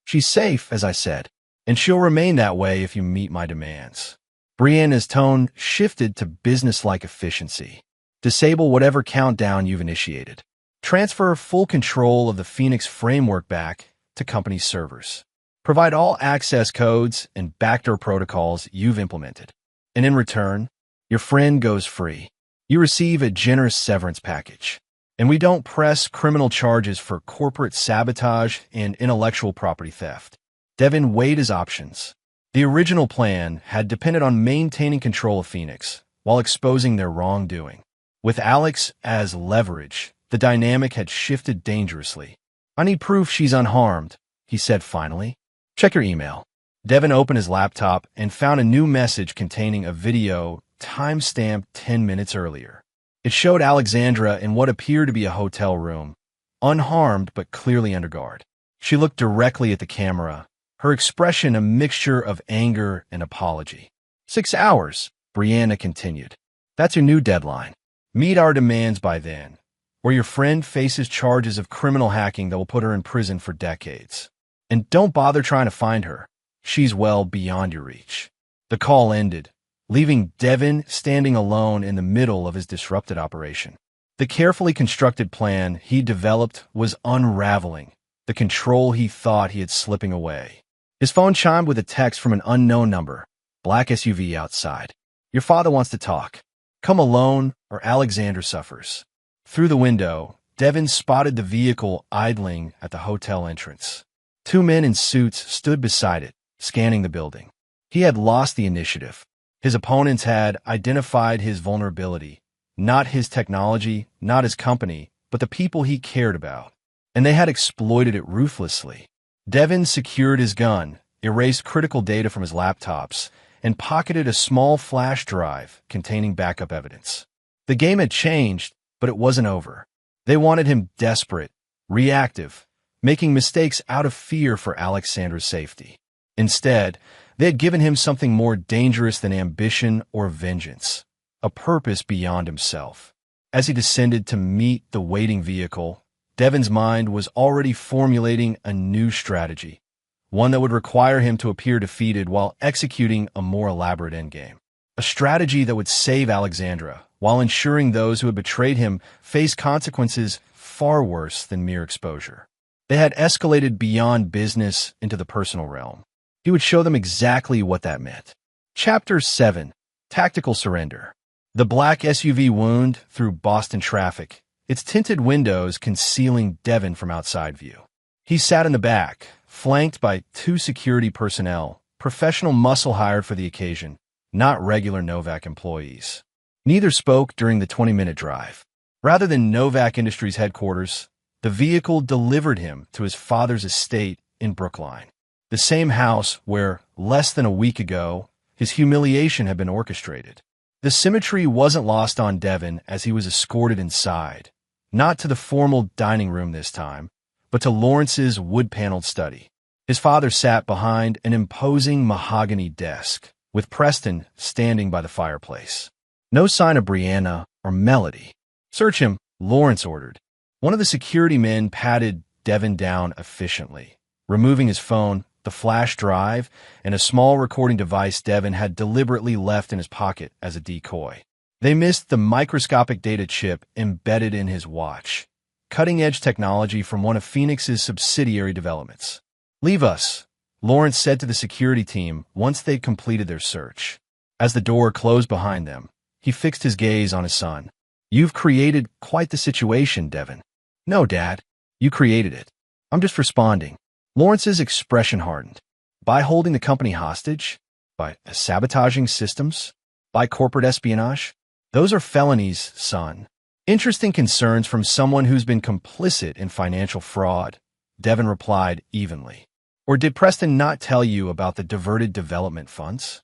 She's safe, as I said, and she'll remain that way if you meet my demands. Brianna's tone shifted to business-like efficiency. Disable whatever countdown you've initiated. Transfer full control of the Phoenix framework back to company servers. Provide all access codes and backdoor protocols you've implemented. And in return, your friend goes free. You receive a generous severance package. And we don't press criminal charges for corporate sabotage and intellectual property theft. Devin weighed his options. The original plan had depended on maintaining control of Phoenix while exposing their wrongdoing. With Alex as leverage, the dynamic had shifted dangerously. "I need proof she's unharmed," he said finally. "Check your email." Devin opened his laptop and found a new message containing a video time-stamped 10 minutes earlier. It showed Alexandra in what appeared to be a hotel room, unharmed but clearly under guard. She looked directly at the camera, her expression a mixture of anger and apology. 6 hours, Brianna continued. "That's your new deadline. Meet our demands by then, or your friend faces charges of criminal hacking that will put her in prison for decades. And don't bother trying to find her. She's well beyond your reach." The call ended, leaving Devin standing alone in the middle of his disrupted operation. The carefully constructed plan he developed was unraveling, the control he thought he had slipping away. His phone chimed with a text from an unknown number, black SUV outside. "Your father wants to talk. Come alone or Alexander suffers." Through the window, Devin spotted the vehicle idling at the hotel entrance. 2 men in suits stood beside it, scanning the building. He had lost the initiative. His opponents had identified his vulnerability, not his technology, not his company, but the people he cared about. And they had exploited it ruthlessly. Devin secured his gun, erased critical data from his laptops, and pocketed a small flash drive containing backup evidence. The game had changed, but it wasn't over. They wanted him desperate, reactive, making mistakes out of fear for Alexandra's safety. Instead, they had given him something more dangerous than ambition or vengeance, a purpose beyond himself. As he descended to meet the waiting vehicle, Devin's mind was already formulating a new strategy, one that would require him to appear defeated while executing a more elaborate endgame. A strategy that would save Alexandra, while ensuring those who had betrayed him faced consequences far worse than mere exposure. They had escalated beyond business into the personal realm. He would show them exactly what that meant. Chapter 7. Tactical Surrender. The black SUV wound through Boston traffic, its tinted windows concealing Devin from outside view. He sat in the back, flanked by 2 security personnel, professional muscle hired for the occasion, not regular Novak employees. Neither spoke during the 20-minute drive. Rather than Novak Industries headquarters, the vehicle delivered him to his father's estate in Brookline, the same house where, less than a week ago, his humiliation had been orchestrated. The symmetry wasn't lost on Devin as he was escorted inside, not to the formal dining room this time, but to Lawrence's wood-paneled study. His father sat behind an imposing mahogany desk, with Preston standing by the fireplace. No sign of Brianna or Melody. "Search him," Lawrence ordered. One of the security men patted Devin down efficiently, removing his phone, the flash drive, and a small recording device Devin had deliberately left in his pocket as a decoy. They missed the microscopic data chip embedded in his watch, cutting-edge technology from one of Phoenix's subsidiary developments. "Leave us," Lawrence said to the security team once they'd completed their search. As the door closed behind them, he fixed his gaze on his son. "You've created quite the situation, Devin." "No, Dad. You created it. I'm just responding." Lawrence's expression hardened. "By holding the company hostage? By sabotaging systems? By corporate espionage? Those are felonies, son." "Interesting concerns from someone who's been complicit in financial fraud," Devin replied evenly. "Or did Preston not tell you about the diverted development funds?"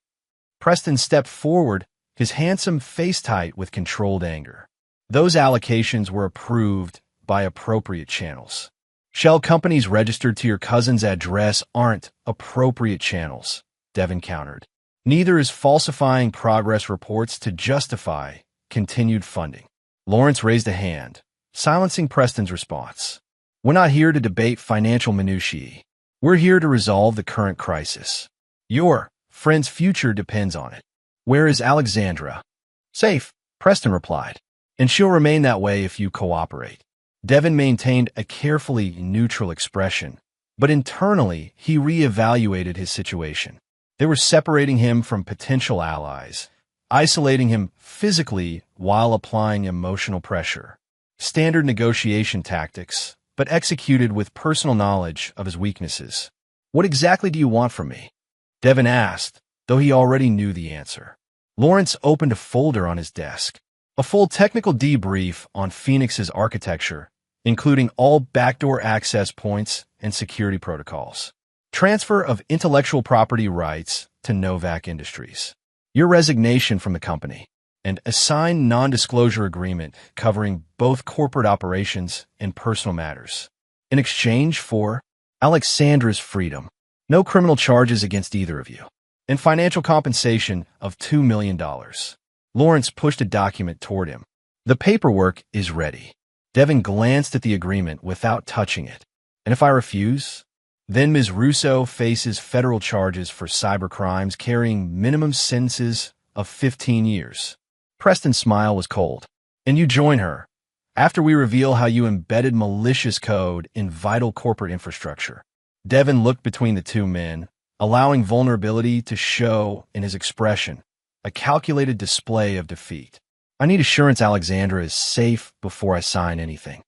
Preston stepped forward, his handsome face tight with controlled anger. "Those allocations were approved by appropriate channels. Shell companies registered to your cousin's address aren't appropriate channels," Devin countered. "Neither is falsifying progress reports to justify continued funding." Lawrence raised a hand, silencing Preston's response. "We're not here to debate financial minutiae. We're here to resolve the current crisis. Your friend's future depends on it." "Where is Alexandra?" "Safe," Preston replied. "And she'll remain that way if you cooperate." Devin maintained a carefully neutral expression, but internally he reevaluated his situation. They were separating him from potential allies, isolating him physically while applying emotional pressure. Standard negotiation tactics, but executed with personal knowledge of his weaknesses. "What exactly do you want from me?" Devin asked, though he already knew the answer. Lawrence opened a folder on his desk. A full technical debrief on Phoenix's architecture, including all backdoor access points and security protocols. Transfer of intellectual property rights to Novak Industries. Your resignation from the company. And a signed non-disclosure agreement covering both corporate operations and personal matters. In exchange for Alexandra's freedom. No criminal charges against either of you. And financial compensation of $2 million. Lawrence pushed a document toward him. "The paperwork is ready." Devin glanced at the agreement without touching it. "And if I refuse?" "Then Ms. Russo faces federal charges for cybercrimes carrying minimum sentences of 15 years. Preston's smile was cold. "And you join her, after we reveal how you embedded malicious code in vital corporate infrastructure." Devin looked between the two men, allowing vulnerability to show in his expression, a calculated display of defeat. "I need assurance Alexandra is safe before I sign anything."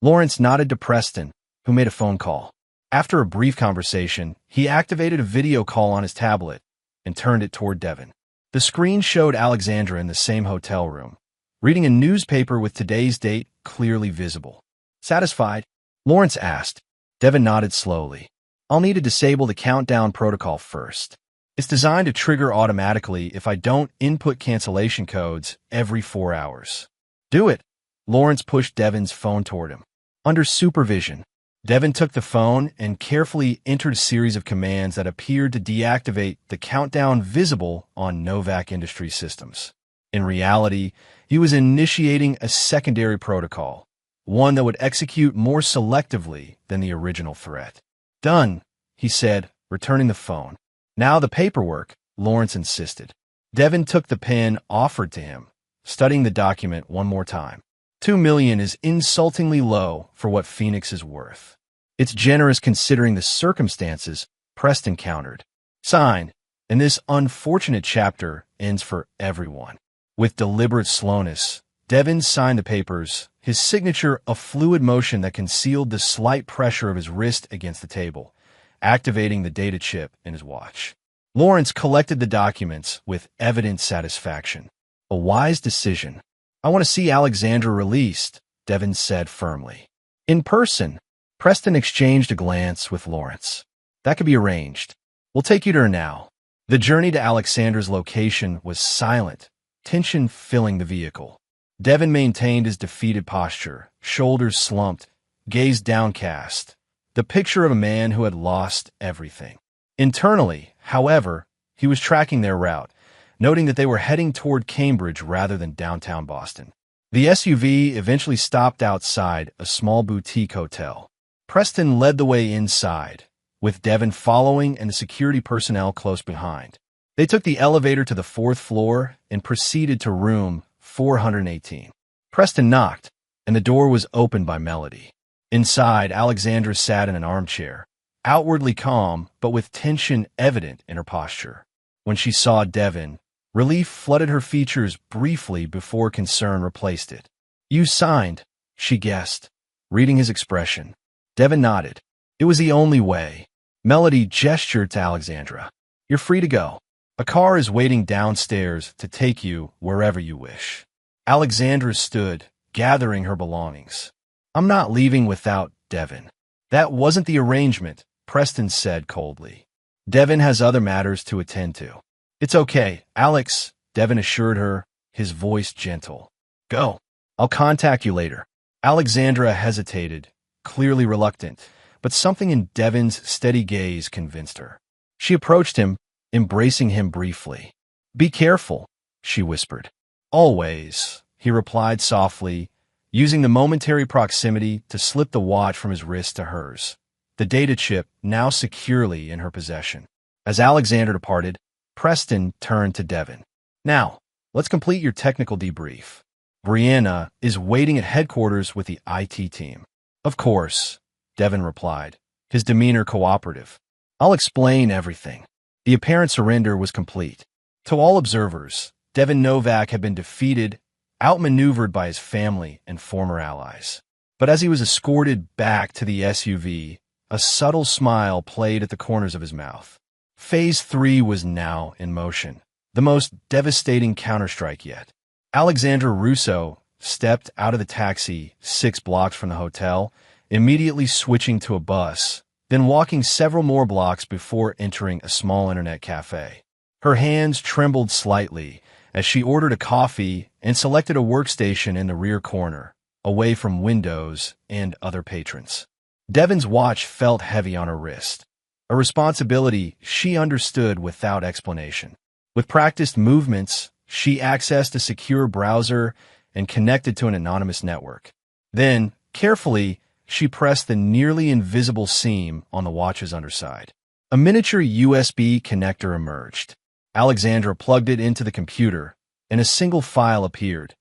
Lawrence nodded to Preston, who made a phone call. After a brief conversation, he activated a video call on his tablet and turned it toward Devin. The screen showed Alexandra in the same hotel room, reading a newspaper with today's date clearly visible. "Satisfied?" Lawrence asked. Devin nodded slowly. "I'll need to disable the countdown protocol first. It's designed to trigger automatically if I don't input cancellation codes every 4 hours." "Do it." Lawrence pushed Devin's phone toward him. Under supervision, Devin took the phone and carefully entered a series of commands that appeared to deactivate the countdown visible on Novak Industries systems. In reality, he was initiating a secondary protocol, one that would execute more selectively than the original threat. "Done," he said, returning the phone. "Now the paperwork," Lawrence insisted. Devin took the pen offered to him, studying the document one more time. $2 million is insultingly low for what Phoenix is worth. "It's generous considering the circumstances," Preston countered. "Signed, and this unfortunate chapter ends for everyone." With deliberate slowness, Devin signed the papers, his signature a fluid motion that concealed the slight pressure of his wrist against the table, activating the data chip in his watch. Lawrence collected the documents with evident satisfaction. "A wise decision. I want to see Alexandra released," Devin said firmly. "In person." Preston exchanged a glance with Lawrence. "That could be arranged. We'll take you to her now." The journey to Alexandra's location was silent, tension filling the vehicle. Devin maintained his defeated posture, shoulders slumped, gaze downcast, the picture of a man who had lost everything. Internally, however, he was tracking their route, noting that they were heading toward Cambridge rather than downtown Boston. The SUV eventually stopped outside a small boutique hotel. Preston led the way inside, with Devin following and the security personnel close behind. They took the elevator to the 4th floor and proceeded to room 418. Preston knocked, and the door was opened by Melody. Inside, Alexandra sat in an armchair, outwardly calm but with tension evident in her posture. When she saw Devin, relief flooded her features briefly before concern replaced it. "You signed," she guessed, reading his expression. Devin nodded. "It was the only way." Melody gestured to Alexandra. "You're free to go. A car is waiting downstairs to take you wherever you wish." Alexandra stood, gathering her belongings. "I'm not leaving without Devin." "That wasn't the arrangement," Preston said coldly. "Devin has other matters to attend to." "It's okay, Alex," Devin assured her, his voice gentle. "Go. I'll contact you later." Alexandra hesitated, clearly reluctant, but something in Devin's steady gaze convinced her. She approached him, embracing him briefly. "Be careful," she whispered. "Always," he replied softly, using the momentary proximity to slip the watch from his wrist to hers, the data chip now securely in her possession. As Alexandra departed, Preston turned to Devin. "Now, let's complete your technical debrief. Brianna is waiting at headquarters with the IT team." "Of course," Devin replied, his demeanor cooperative. "I'll explain everything." The apparent surrender was complete. To all observers, Devin Novak had been defeated, outmaneuvered by his family and former allies. But as he was escorted back to the SUV, a subtle smile played at the corners of his mouth. Phase 3 was now in motion, the most devastating counterstrike yet. Alexandra Russo stepped out of the taxi 6 blocks from the hotel, immediately switching to a bus, then walking several more blocks before entering a small internet cafe. Her hands trembled slightly as she ordered a coffee and selected a workstation in the rear corner, away from windows and other patrons. Devin's watch felt heavy on her wrist, a responsibility she understood without explanation. With practiced movements, she accessed a secure browser and connected to an anonymous network. Then, carefully, she pressed the nearly invisible seam on the watch's underside. A miniature USB connector emerged. Alexandra plugged it into the computer, and a single file appeared,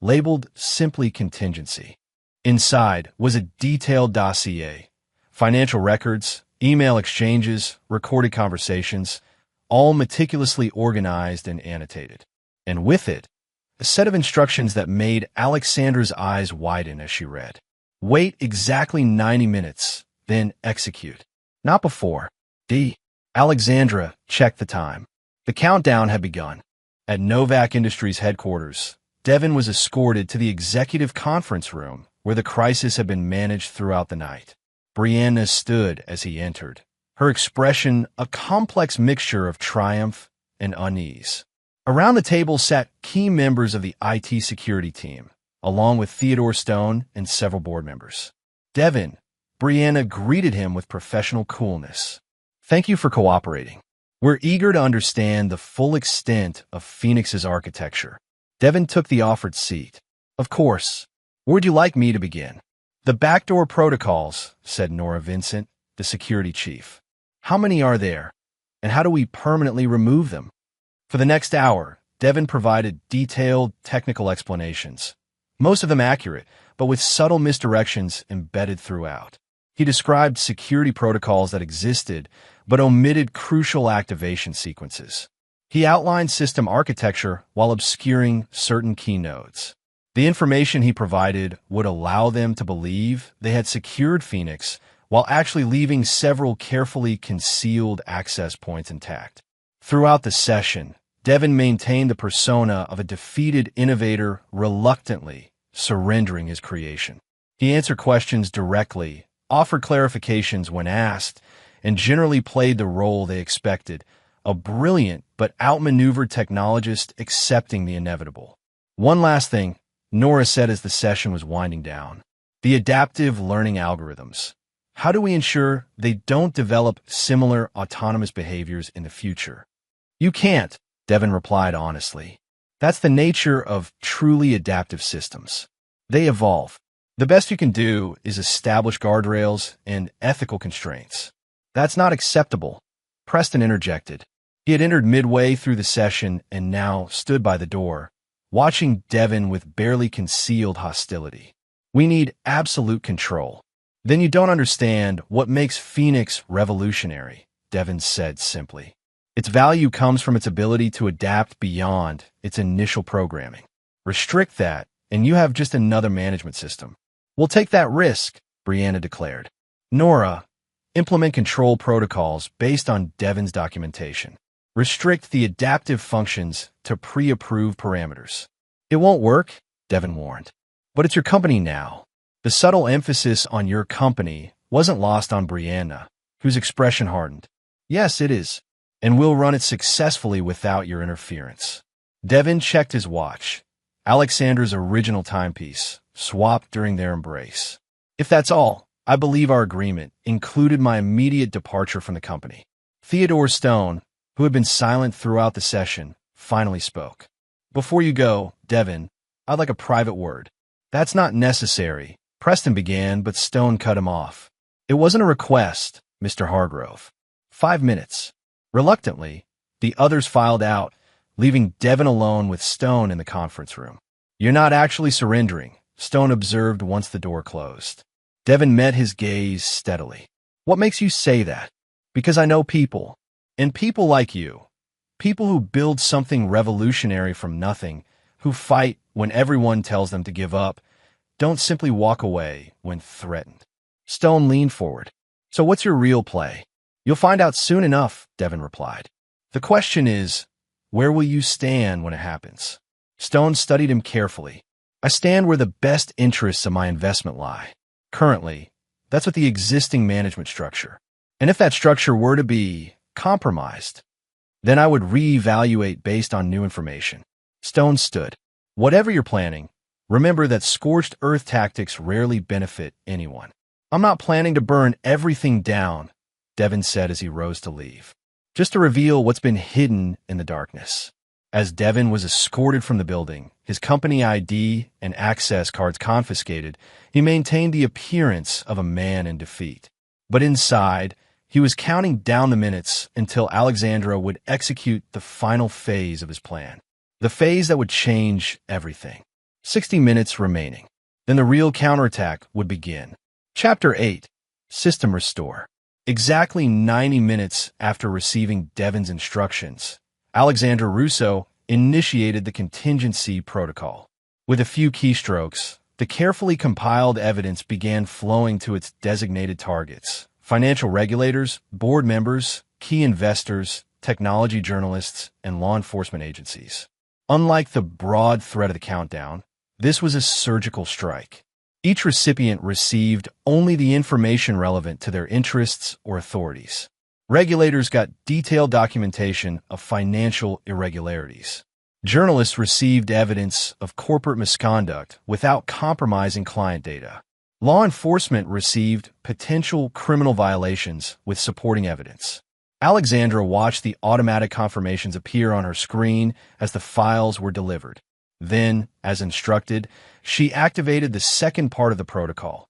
labeled simply Contingency. Inside was a detailed dossier, financial records, email exchanges, recorded conversations, all meticulously organized and annotated. And with it, a set of instructions that made Alexandra's eyes widen as she read. Wait exactly 90 minutes, then execute. Not before. D. Alexandra checked the time. The countdown had begun. At Novak Industries headquarters, Devin was escorted to the executive conference room where the crisis had been managed throughout the night. Brianna stood as he entered, her expression a complex mixture of triumph and unease. Around the table sat key members of the IT security team, along with Theodore Stone and several board members. Devin, Brianna greeted him with professional coolness. Thank you for cooperating. We're eager to understand the full extent of Phoenix's architecture. Devin took the offered seat. Of course. Where'd you like me to begin? The backdoor protocols, said Nora Vincent, the security chief. How many are there? And how do we permanently remove them? For the next hour, Devin provided detailed technical explanations, most of them accurate, but with subtle misdirections embedded throughout. He described security protocols that existed, but omitted crucial activation sequences. He outlined system architecture while obscuring certain key nodes. The information he provided would allow them to believe they had secured Phoenix while actually leaving several carefully concealed access points intact. Throughout the session, Devin maintained the persona of a defeated innovator reluctantly surrendering his creation. He answered questions directly, offered clarifications when asked, and generally played the role they expected, a brilliant but outmaneuvered technologist accepting the inevitable. One last thing, Nora said as the session was winding down. The adaptive learning algorithms. How do we ensure they don't develop similar autonomous behaviors in the future? You can't, Devin replied honestly. That's the nature of truly adaptive systems. They evolve. The best you can do is establish guardrails and ethical constraints. That's not acceptable, Preston interjected. He had entered midway through the session and now stood by the door, watching Devin with barely concealed hostility. We need absolute control. Then you don't understand what makes Phoenix revolutionary, Devin said simply. Its value comes from its ability to adapt beyond its initial programming. Restrict that, and you have just another management system. We'll take that risk, Brianna declared. Nora, implement control protocols based on Devin's documentation. Restrict the adaptive functions to pre-approved parameters. It won't work, Devin warned. But it's your company now. The subtle emphasis on your company wasn't lost on Brianna, whose expression hardened. Yes, it is, and we'll run it successfully without your interference. Devin checked his watch, Alexander's original timepiece, swapped during their embrace. If that's all, I believe our agreement included my immediate departure from the company. Theodore Stone, who had been silent throughout the session, finally spoke. Before you go, Devin, I'd like a private word. That's not necessary, Preston began, but Stone cut him off. It wasn't a request, Mr. Hargrove. 5 minutes. Reluctantly, the others filed out, leaving Devin alone with Stone in the conference room. You're not actually surrendering, Stone observed once the door closed. Devin met his gaze steadily. What makes you say that? Because I know people. And people like you. People who build something revolutionary from nothing, who fight when everyone tells them to give up, don't simply walk away when threatened. Stone leaned forward. So what's your real play? You'll find out soon enough, Devin replied. The question is, where will you stand when it happens? Stone studied him carefully. I stand where the best interests of my investment lie. Currently, that's with the existing management structure. And if that structure were to be compromised, then I would reevaluate based on new information. Stone stood. Whatever you're planning, remember that scorched earth tactics rarely benefit anyone. I'm not planning to burn everything down, Devin said as he rose to leave. Just to reveal what's been hidden in the darkness. As Devin was escorted from the building, his company ID and access cards confiscated, he maintained the appearance of a man in defeat. But inside, he was counting down the minutes until Alexandra would execute the final phase of his plan. The phase that would change everything. 60 minutes remaining. Then the real counterattack would begin. Chapter 8. System Restore. Exactly 90 minutes after receiving Devin's instructions, Alexandra Russo initiated the contingency protocol. With a few keystrokes, the carefully compiled evidence began flowing to its designated targets: financial regulators, board members, key investors, technology journalists, and law enforcement agencies. Unlike the broad threat of the countdown, this was a surgical strike. Each recipient received only the information relevant to their interests or authorities. Regulators got detailed documentation of financial irregularities. Journalists received evidence of corporate misconduct without compromising client data. Law enforcement received potential criminal violations with supporting evidence. Alexandra watched the automatic confirmations appear on her screen as the files were delivered. Then, as instructed, she activated the second part of the protocol,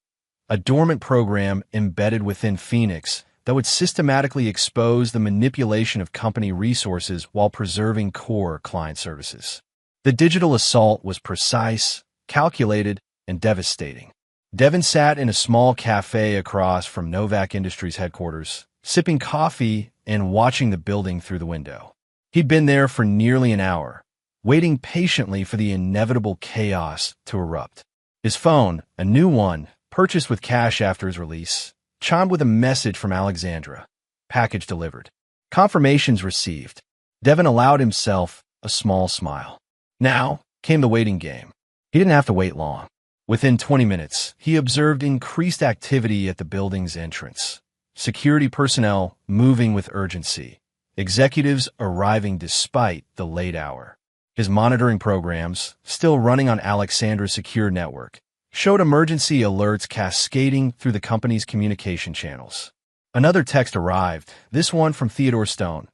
a dormant program embedded within Phoenix that would systematically expose the manipulation of company resources while preserving core client services. The digital assault was precise, calculated, and devastating. Devin sat in a small cafe across from Novak Industries headquarters, sipping coffee and watching the building through the window. He'd been there for nearly an hour, waiting patiently for the inevitable chaos to erupt. His phone, a new one, purchased with cash after his release, chimed with a message from Alexandra. Package delivered. Confirmations received. Devin allowed himself a small smile. Now came the waiting game. He didn't have to wait long. Within 20 minutes, he observed increased activity at the building's entrance. Security personnel moving with urgency. Executives arriving despite the late hour. His monitoring programs, still running on Alexandra's secure network, showed emergency alerts cascading through the company's communication channels. Another text arrived, this one from Theodore Stone.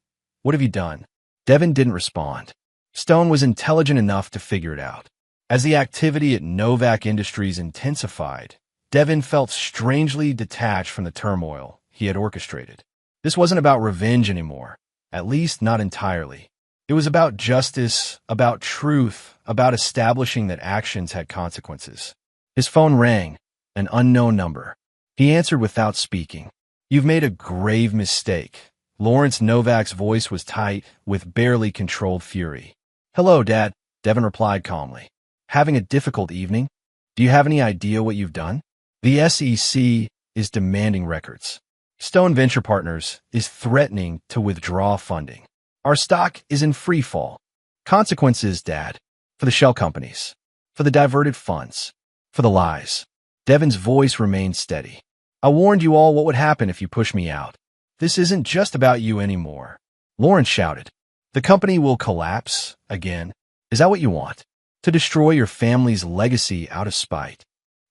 What have you done? Devin didn't respond. Stone was intelligent enough to figure it out. As the activity at Novak Industries intensified, Devin felt strangely detached from the turmoil he had orchestrated. This wasn't about revenge anymore, at least not entirely. It was about justice, about truth, about establishing that actions had consequences. His phone rang, an unknown number. He answered without speaking. You've made a grave mistake. Lawrence Novak's voice was tight, with barely controlled fury. Hello, Dad, Devin replied calmly. Having a difficult evening? Do you have any idea what you've done? The SEC is demanding records. Stone Venture Partners is threatening to withdraw funding. Our stock is in free fall. Consequences, Dad, for the shell companies, for the diverted funds, for the lies. Devin's voice remained steady. I warned you all what would happen if you push me out. This isn't just about you anymore. Lawrence shouted. The company will collapse again. Is that what you want? To destroy your family's legacy out of spite.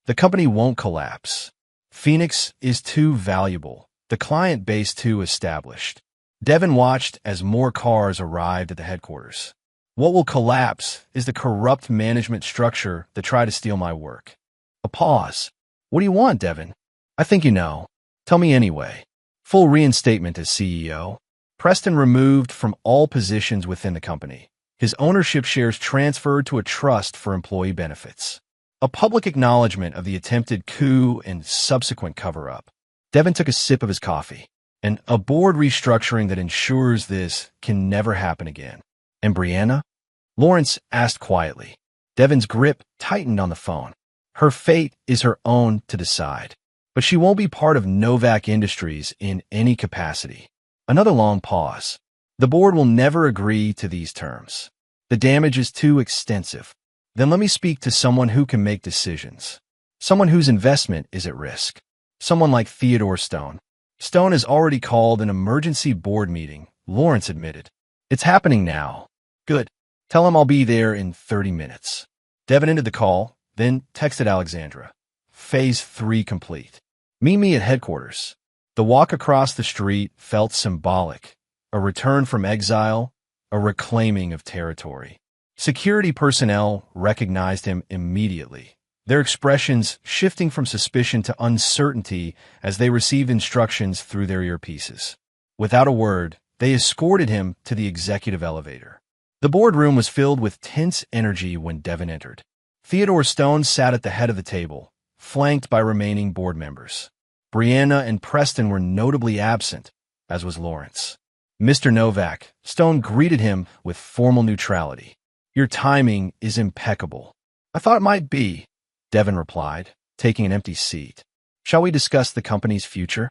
The company won't collapse. Phoenix is too valuable. The client base too established. Devin watched as more cars arrived at the headquarters. What will collapse is the corrupt management structure that tried to steal my work. A pause. What do you want, Devin? I think you know. Tell me anyway. Full reinstatement as CEO. Preston removed from all positions within the company. His ownership shares transferred to a trust for employee benefits. A public acknowledgement of the attempted coup and subsequent cover-up. Devin took a sip of his coffee. and a board restructuring that ensures this can never happen again. And Brianna? Lawrence asked quietly. Devin's grip tightened on the phone. Her fate is her own to decide, but she won't be part of Novak Industries in any capacity. Another long pause. The board will never agree to these terms. The damage is too extensive. Then let me speak to someone who can make decisions. Someone whose investment is at risk. Someone like Theodore Stone. Stone has already called an emergency board meeting, Lawrence admitted. It's happening now. Good. Tell him I'll be there in 30 minutes. Devin ended the call, then texted Alexandra. Phase 3 complete. Meet me at headquarters. The walk across the street felt symbolic. A return from exile, a reclaiming of territory. Security personnel recognized him immediately, their expressions shifting from suspicion to uncertainty as they received instructions through their earpieces. Without a word, they escorted him to the executive elevator. The boardroom was filled with tense energy when Devin entered. Theodore Stone sat at the head of the table, flanked by remaining board members. Brianna and Preston were notably absent, as was Lawrence. Mr. Novak, Stone greeted him with formal neutrality. Your timing is impeccable. I thought it might be, Devin replied, taking an empty seat. Shall we discuss the company's future?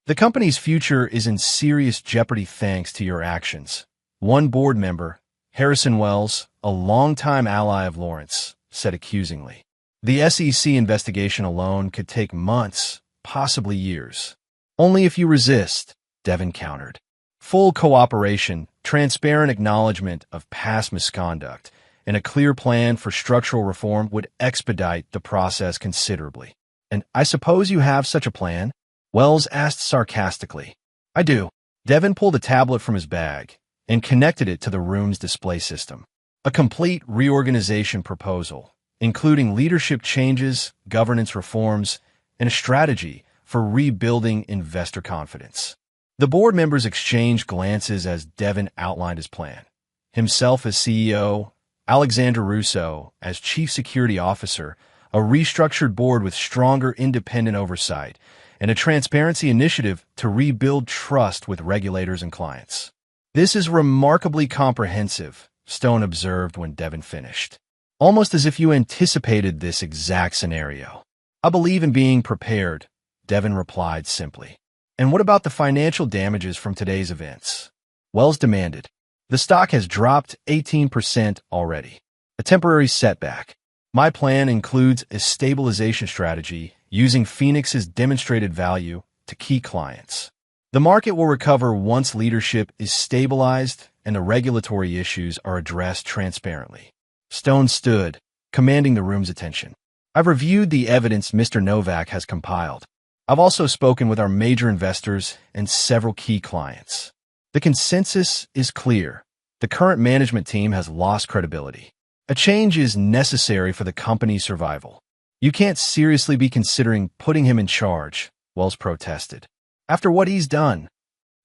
The company's future is in serious jeopardy thanks to your actions. One board member, Harrison Wells, a longtime ally of Lawrence, said accusingly. The SEC investigation alone could take months, possibly years. Only if you resist, Devin countered. Full cooperation, transparent acknowledgement of past misconduct, and a clear plan for structural reform would expedite the process considerably. And I suppose you have such a plan? Wells asked sarcastically. I do. Devin pulled a tablet from his bag and connected it to the room's display system. A complete reorganization proposal, including leadership changes, governance reforms, and a strategy for rebuilding investor confidence. The board members exchanged glances as Devin outlined his plan. Himself as CEO, Alexandra Russo as Chief Security Officer, a restructured board with stronger independent oversight, and a transparency initiative to rebuild trust with regulators and clients. This is remarkably comprehensive, Stone observed when Devin finished. Almost as if you anticipated this exact scenario. I believe in being prepared, Devin replied simply. And what about the financial damages from today's events? Wells demanded. The stock has dropped 18% already. A temporary setback. My plan includes a stabilization strategy using Phoenix's demonstrated value to key clients. The market will recover once leadership is stabilized and the regulatory issues are addressed transparently. Stone stood, commanding the room's attention. I've reviewed the evidence Mr. Novak has compiled. I've also spoken with our major investors and several key clients. The consensus is clear. The current management team has lost credibility. A change is necessary for the company's survival. You can't seriously be considering putting him in charge, Wells protested. After what he's done.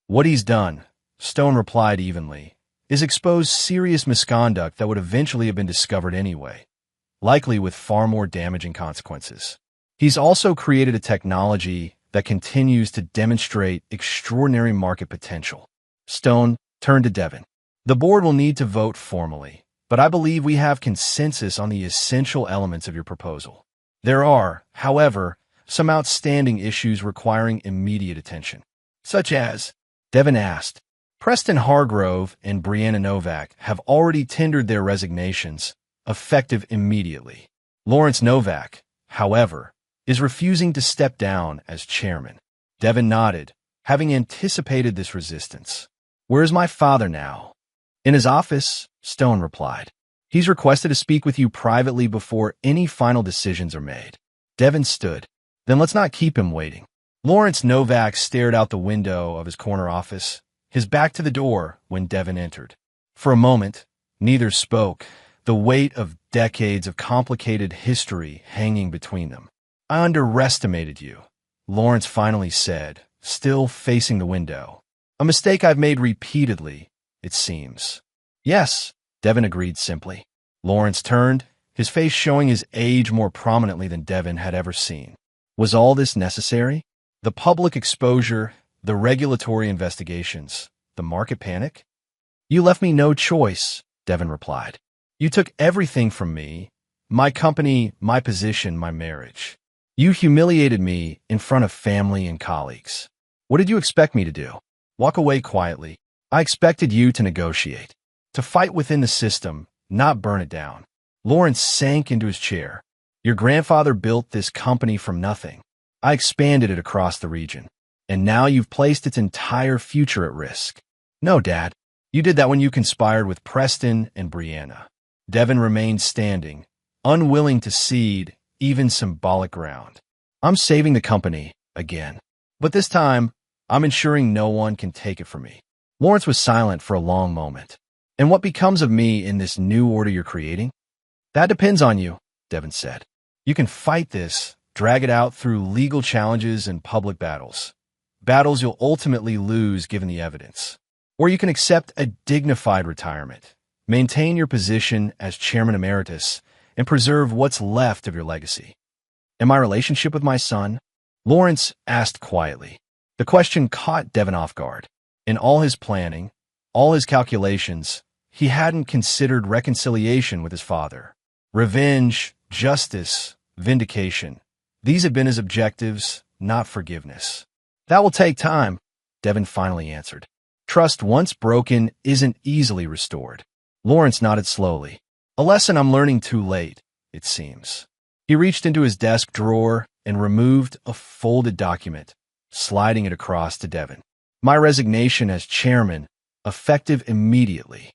What he's done, Stone replied evenly, is expose serious misconduct that would eventually have been discovered anyway, likely with far more damaging consequences. He's also created a technology that continues to demonstrate extraordinary market potential. Stone turned to Devin. The board will need to vote formally, but I believe we have consensus on the essential elements of your proposal. There are, however, some outstanding issues requiring immediate attention. Such as, Devin asked. Preston Hargrove and Brianna Novak have already tendered their resignations, effective immediately. Lawrence Novak, however, is refusing to step down as chairman. Devin nodded, having anticipated this resistance. Where is my father now? In his office, Stone replied. He's requested to speak with you privately before any final decisions are made. Devin stood. Then let's not keep him waiting. Lawrence Novak stared out the window of his corner office, his back to the door when Devin entered. For a moment, neither spoke, the weight of decades of complicated history hanging between them. I underestimated you, Lawrence finally said, still facing the window. A mistake I've made repeatedly, it seems. Yes, Devin agreed simply. Lawrence turned, his face showing his age more prominently than Devin had ever seen. Was all this necessary? The public exposure, The regulatory investigations, the market panic? You left me no choice, Devin replied. You took everything from me, my company, my position, my marriage. You humiliated me in front of family and colleagues. What did you expect me to do? Walk away quietly. I expected you to negotiate, to fight within the system, not burn it down. Lawrence sank into his chair. Your grandfather built this company from nothing. I expanded it across the region. And now you've placed its entire future at risk. No, Dad. You did that when you conspired with Preston and Brianna. Devin remained standing, unwilling to cede even symbolic ground. I'm saving the company again. But this time, I'm ensuring no one can take it from me. Lawrence was silent for a long moment. And what becomes of me in this new order you're creating? That depends on you, Devin said. You can fight this, drag it out through legal challenges and public battles. Battles you'll ultimately lose given the evidence. Or you can accept a dignified retirement, maintain your position as chairman emeritus, and preserve what's left of your legacy. And my relationship with my son? Lawrence asked quietly. The question caught Devin off guard. In all his planning, all his calculations, he hadn't considered reconciliation with his father. Revenge, justice, vindication. These had been his objectives, not forgiveness. That will take time, Devin finally answered. Trust once broken isn't easily restored. Lawrence nodded slowly. A lesson I'm learning too late, it seems. He reached into his desk drawer and removed a folded document, sliding it across to Devin. My resignation as chairman, effective immediately.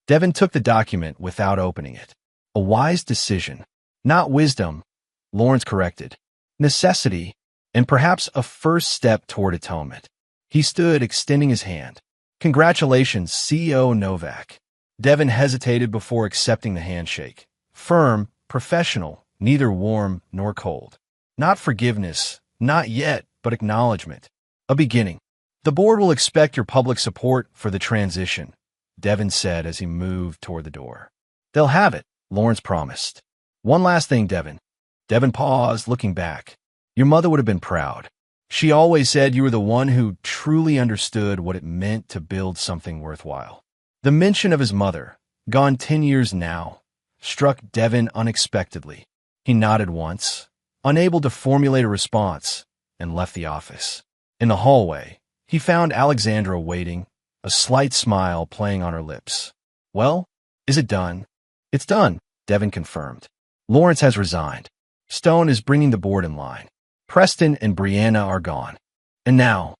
Devin took the document without opening it. A wise decision. Not wisdom, Lawrence corrected. Necessity, and perhaps a first step toward atonement. He stood, extending his hand. Congratulations, CEO Novak. Devin hesitated before accepting the handshake. Firm, professional, neither warm nor cold. Not forgiveness, not yet, but acknowledgement. A beginning. The board will expect your public support for the transition, Devin said as he moved toward the door. They'll have it, Lawrence promised. One last thing, Devin. Devin paused, looking back. Your mother would have been proud. She always said you were the one who truly understood what it meant to build something worthwhile. The mention of his mother, gone 10 years now, struck Devin unexpectedly. He nodded once, unable to formulate a response, and left the office. In the hallway, he found Alexandra waiting, a slight smile playing on her lips. Well, is it done? It's done, Devin confirmed. Lawrence has resigned. Stone is bringing the board in line. Preston and Brianna are gone. And now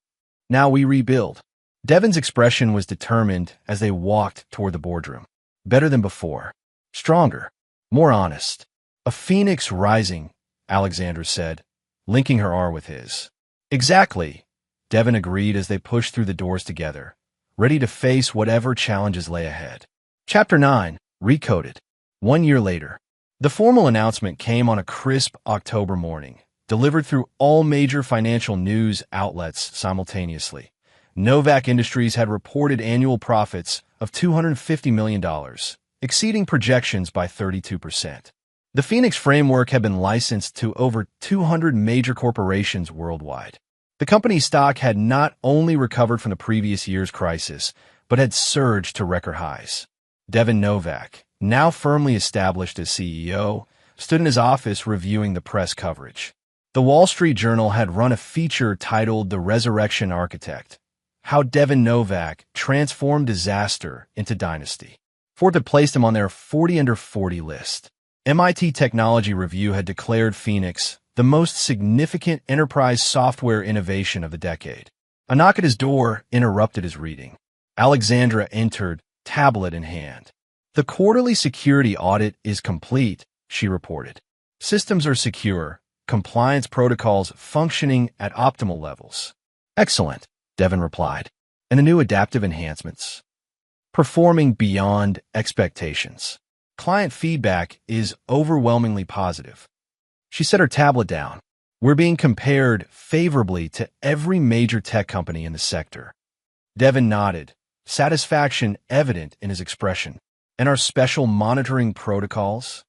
we rebuild. Devin's expression was determined as they walked toward the boardroom. Better than before. Stronger. More honest. A phoenix rising, Alexandra said, linking her arm with his. Exactly, Devin agreed as they pushed through the doors together, ready to face whatever challenges lay ahead. Chapter 9, Recoded. 1 year later. The formal announcement came on a crisp October morning, delivered through all major financial news outlets simultaneously. Novak Industries had reported annual profits of $250 million, exceeding projections by 32%. The Phoenix framework had been licensed to over 200 major corporations worldwide. The company's stock had not only recovered from the previous year's crisis, but had surged to record highs. Devin Novak, now firmly established as CEO, stood in his office reviewing the press coverage. The Wall Street Journal had run a feature titled The Resurrection Architect, How Devin Novak Transformed Disaster into Dynasty. Ford had placed him on their 40 under 40 list. MIT Technology Review had declared Phoenix the most significant enterprise software innovation of the decade. A knock at his door interrupted his reading. Alexandra entered, tablet in hand. The quarterly security audit is complete, she reported. Systems are secure, compliance protocols functioning at optimal levels. Excellent, Devin replied. And the new adaptive enhancements? Performing beyond expectations. Client feedback is overwhelmingly positive. She set her tablet down. We're being compared favorably to every major tech company in the sector. Devin nodded, satisfaction evident in his expression. And our special monitoring protocols?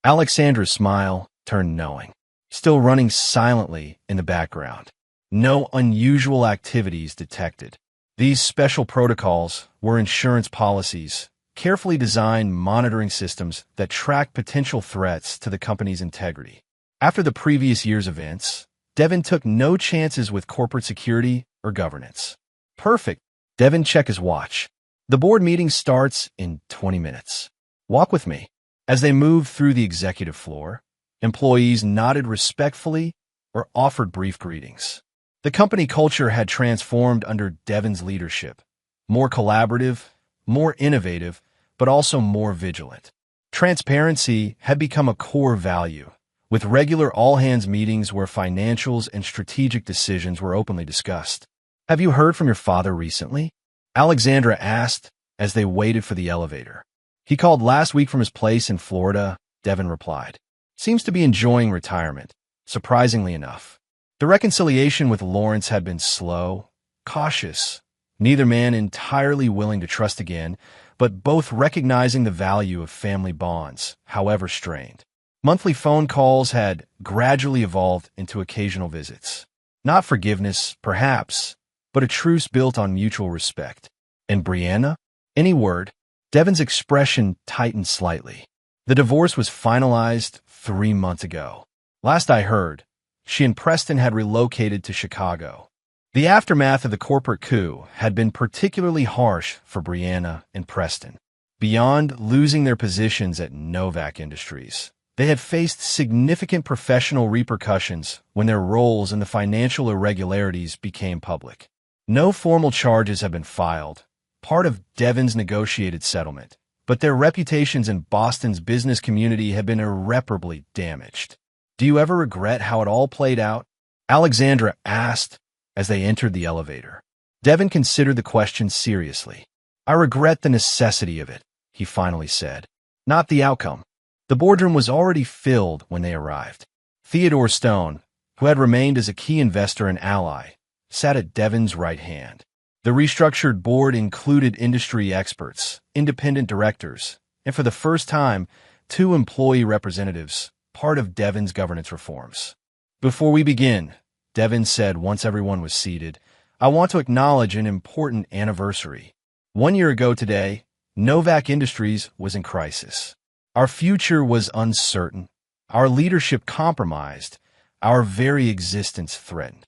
Alexandra's smile turned knowing, still running silently in the background. No unusual activities detected. These special protocols were insurance policies, carefully designed monitoring systems that track potential threats to the company's integrity. After the previous year's events, Devin took no chances with corporate security or governance. Perfect. Devin checked his watch. The board meeting starts in 20 minutes. Walk with me. As they moved through the executive floor, employees nodded respectfully or offered brief greetings. The company culture had transformed under Devin's leadership. More collaborative, more innovative, but also more vigilant. Transparency had become a core value, with regular all-hands meetings where financials and strategic decisions were openly discussed. Have you heard from your father recently? Alexandra asked as they waited for the elevator. He called last week from his place in Florida, Devin replied. Seems to be enjoying retirement, surprisingly enough. The reconciliation with Lawrence had been slow, cautious, neither man entirely willing to trust again, but both recognizing the value of family bonds, however strained. Monthly phone calls had gradually evolved into occasional visits. Not forgiveness, perhaps, but a truce built on mutual respect. And Brianna? Any word? Devin's expression tightened slightly. The divorce was finalized 3 months ago. Last I heard, she and Preston had relocated to Chicago. The aftermath of the corporate coup had been particularly harsh for Brianna and Preston. Beyond losing their positions at Novak Industries, they had faced significant professional repercussions when their roles in the financial irregularities became public. No formal charges have been filed, part of Devin's negotiated settlement, but their reputations in Boston's business community have been irreparably damaged. Do you ever regret how it all played out? Alexandra asked as they entered the elevator. Devin considered the question seriously. I regret the necessity of it, he finally said, not the outcome. The boardroom was already filled when they arrived. Theodore Stone, who had remained as a key investor and ally, sat at Devin's right hand. The restructured board included industry experts, independent directors, and for the first time, 2 employee representatives, part of Devin's governance reforms. Before we begin, Devin said once everyone was seated, I want to acknowledge an important anniversary. 1 year ago today, Novak Industries was in crisis. Our future was uncertain, our leadership compromised, our very existence threatened.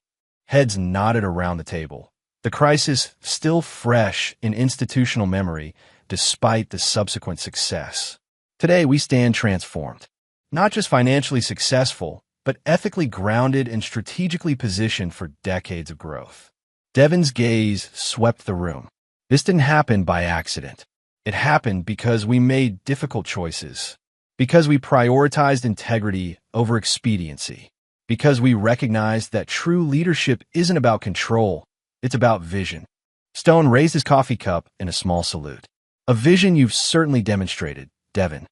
Heads nodded around the table, the crisis still fresh in institutional memory despite the subsequent success. Today we stand transformed, not just financially successful, but ethically grounded and strategically positioned for decades of growth. Devin's gaze swept the room. This didn't happen by accident. It happened because we made difficult choices, because we prioritized integrity over expediency, because we recognized that true leadership isn't about control, it's about vision. Stone raised his coffee cup in a small salute. A vision you've certainly demonstrated, Devin.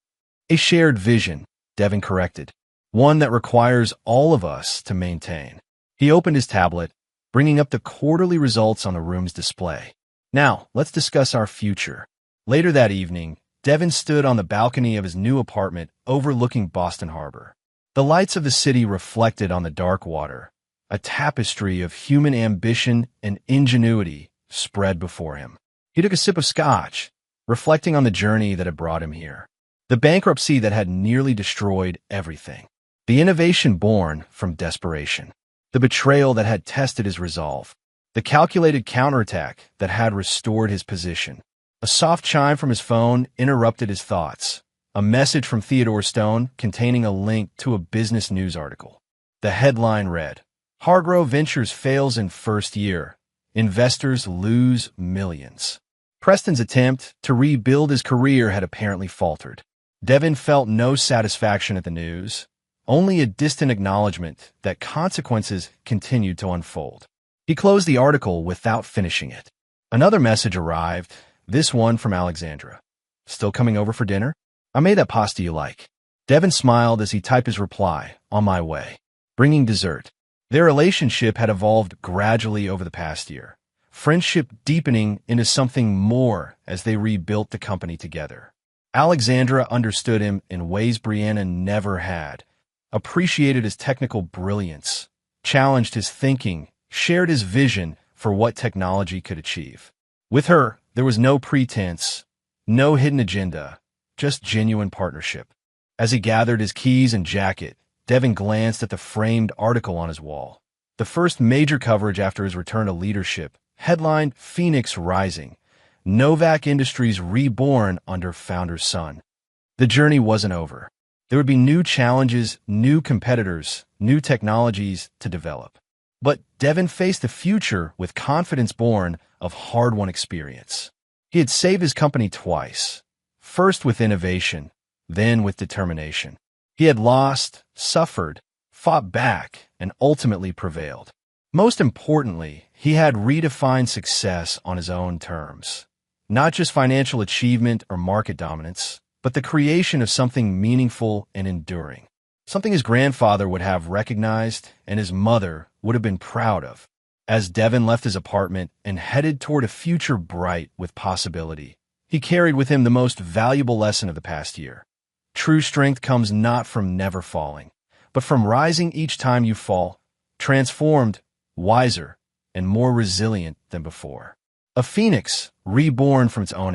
A shared vision, Devin corrected. One that requires all of us to maintain. He opened his tablet, bringing up the quarterly results on the room's display. Now, let's discuss our future. Later that evening, Devin stood on the balcony of his new apartment overlooking Boston Harbor. The lights of the city reflected on the dark water. A tapestry of human ambition and ingenuity spread before him. He took a sip of scotch, reflecting on the journey that had brought him here. The bankruptcy that had nearly destroyed everything. The innovation born from desperation. The betrayal that had tested his resolve. The calculated counterattack that had restored his position. A soft chime from his phone interrupted his thoughts. A message from Theodore Stone containing a link to a business news article. The headline read, Hargrove Ventures fails in first year. Investors lose millions. Preston's attempt to rebuild his career had apparently faltered. Devin felt no satisfaction at the news, only a distant acknowledgement that consequences continued to unfold. He closed the article without finishing it. Another message arrived, this one from Alexandra. Still coming over for dinner? I made that pasta you like. Devin smiled as he typed his reply, on my way. Bringing dessert. Their relationship had evolved gradually over the past year, friendship deepening into something more as they rebuilt the company together. Alexandra understood him in ways Brianna never had, appreciated his technical brilliance, challenged his thinking, shared his vision for what technology could achieve. With her, there was no pretense, no hidden agenda, just genuine partnership. As he gathered his keys and jacket, Devin glanced at the framed article on his wall. The first major coverage after his return to leadership, headlined Phoenix Rising, Novak Industries reborn under founder's son. The journey wasn't over. There would be new challenges, new competitors, new technologies to develop. But Devin faced the future with confidence born of hard-won experience. He had saved his company twice, first with innovation, then with determination. He had lost, suffered, fought back, and ultimately prevailed. Most importantly, he had redefined success on his own terms. Not just financial achievement or market dominance, but the creation of something meaningful and enduring. Something his grandfather would have recognized and his mother would have been proud of. As Devin left his apartment and headed toward a future bright with possibility, he carried with him the most valuable lesson of the past year. True strength comes not from never falling, but from rising each time you fall, transformed, wiser, and more resilient than before. A phoenix reborn from its own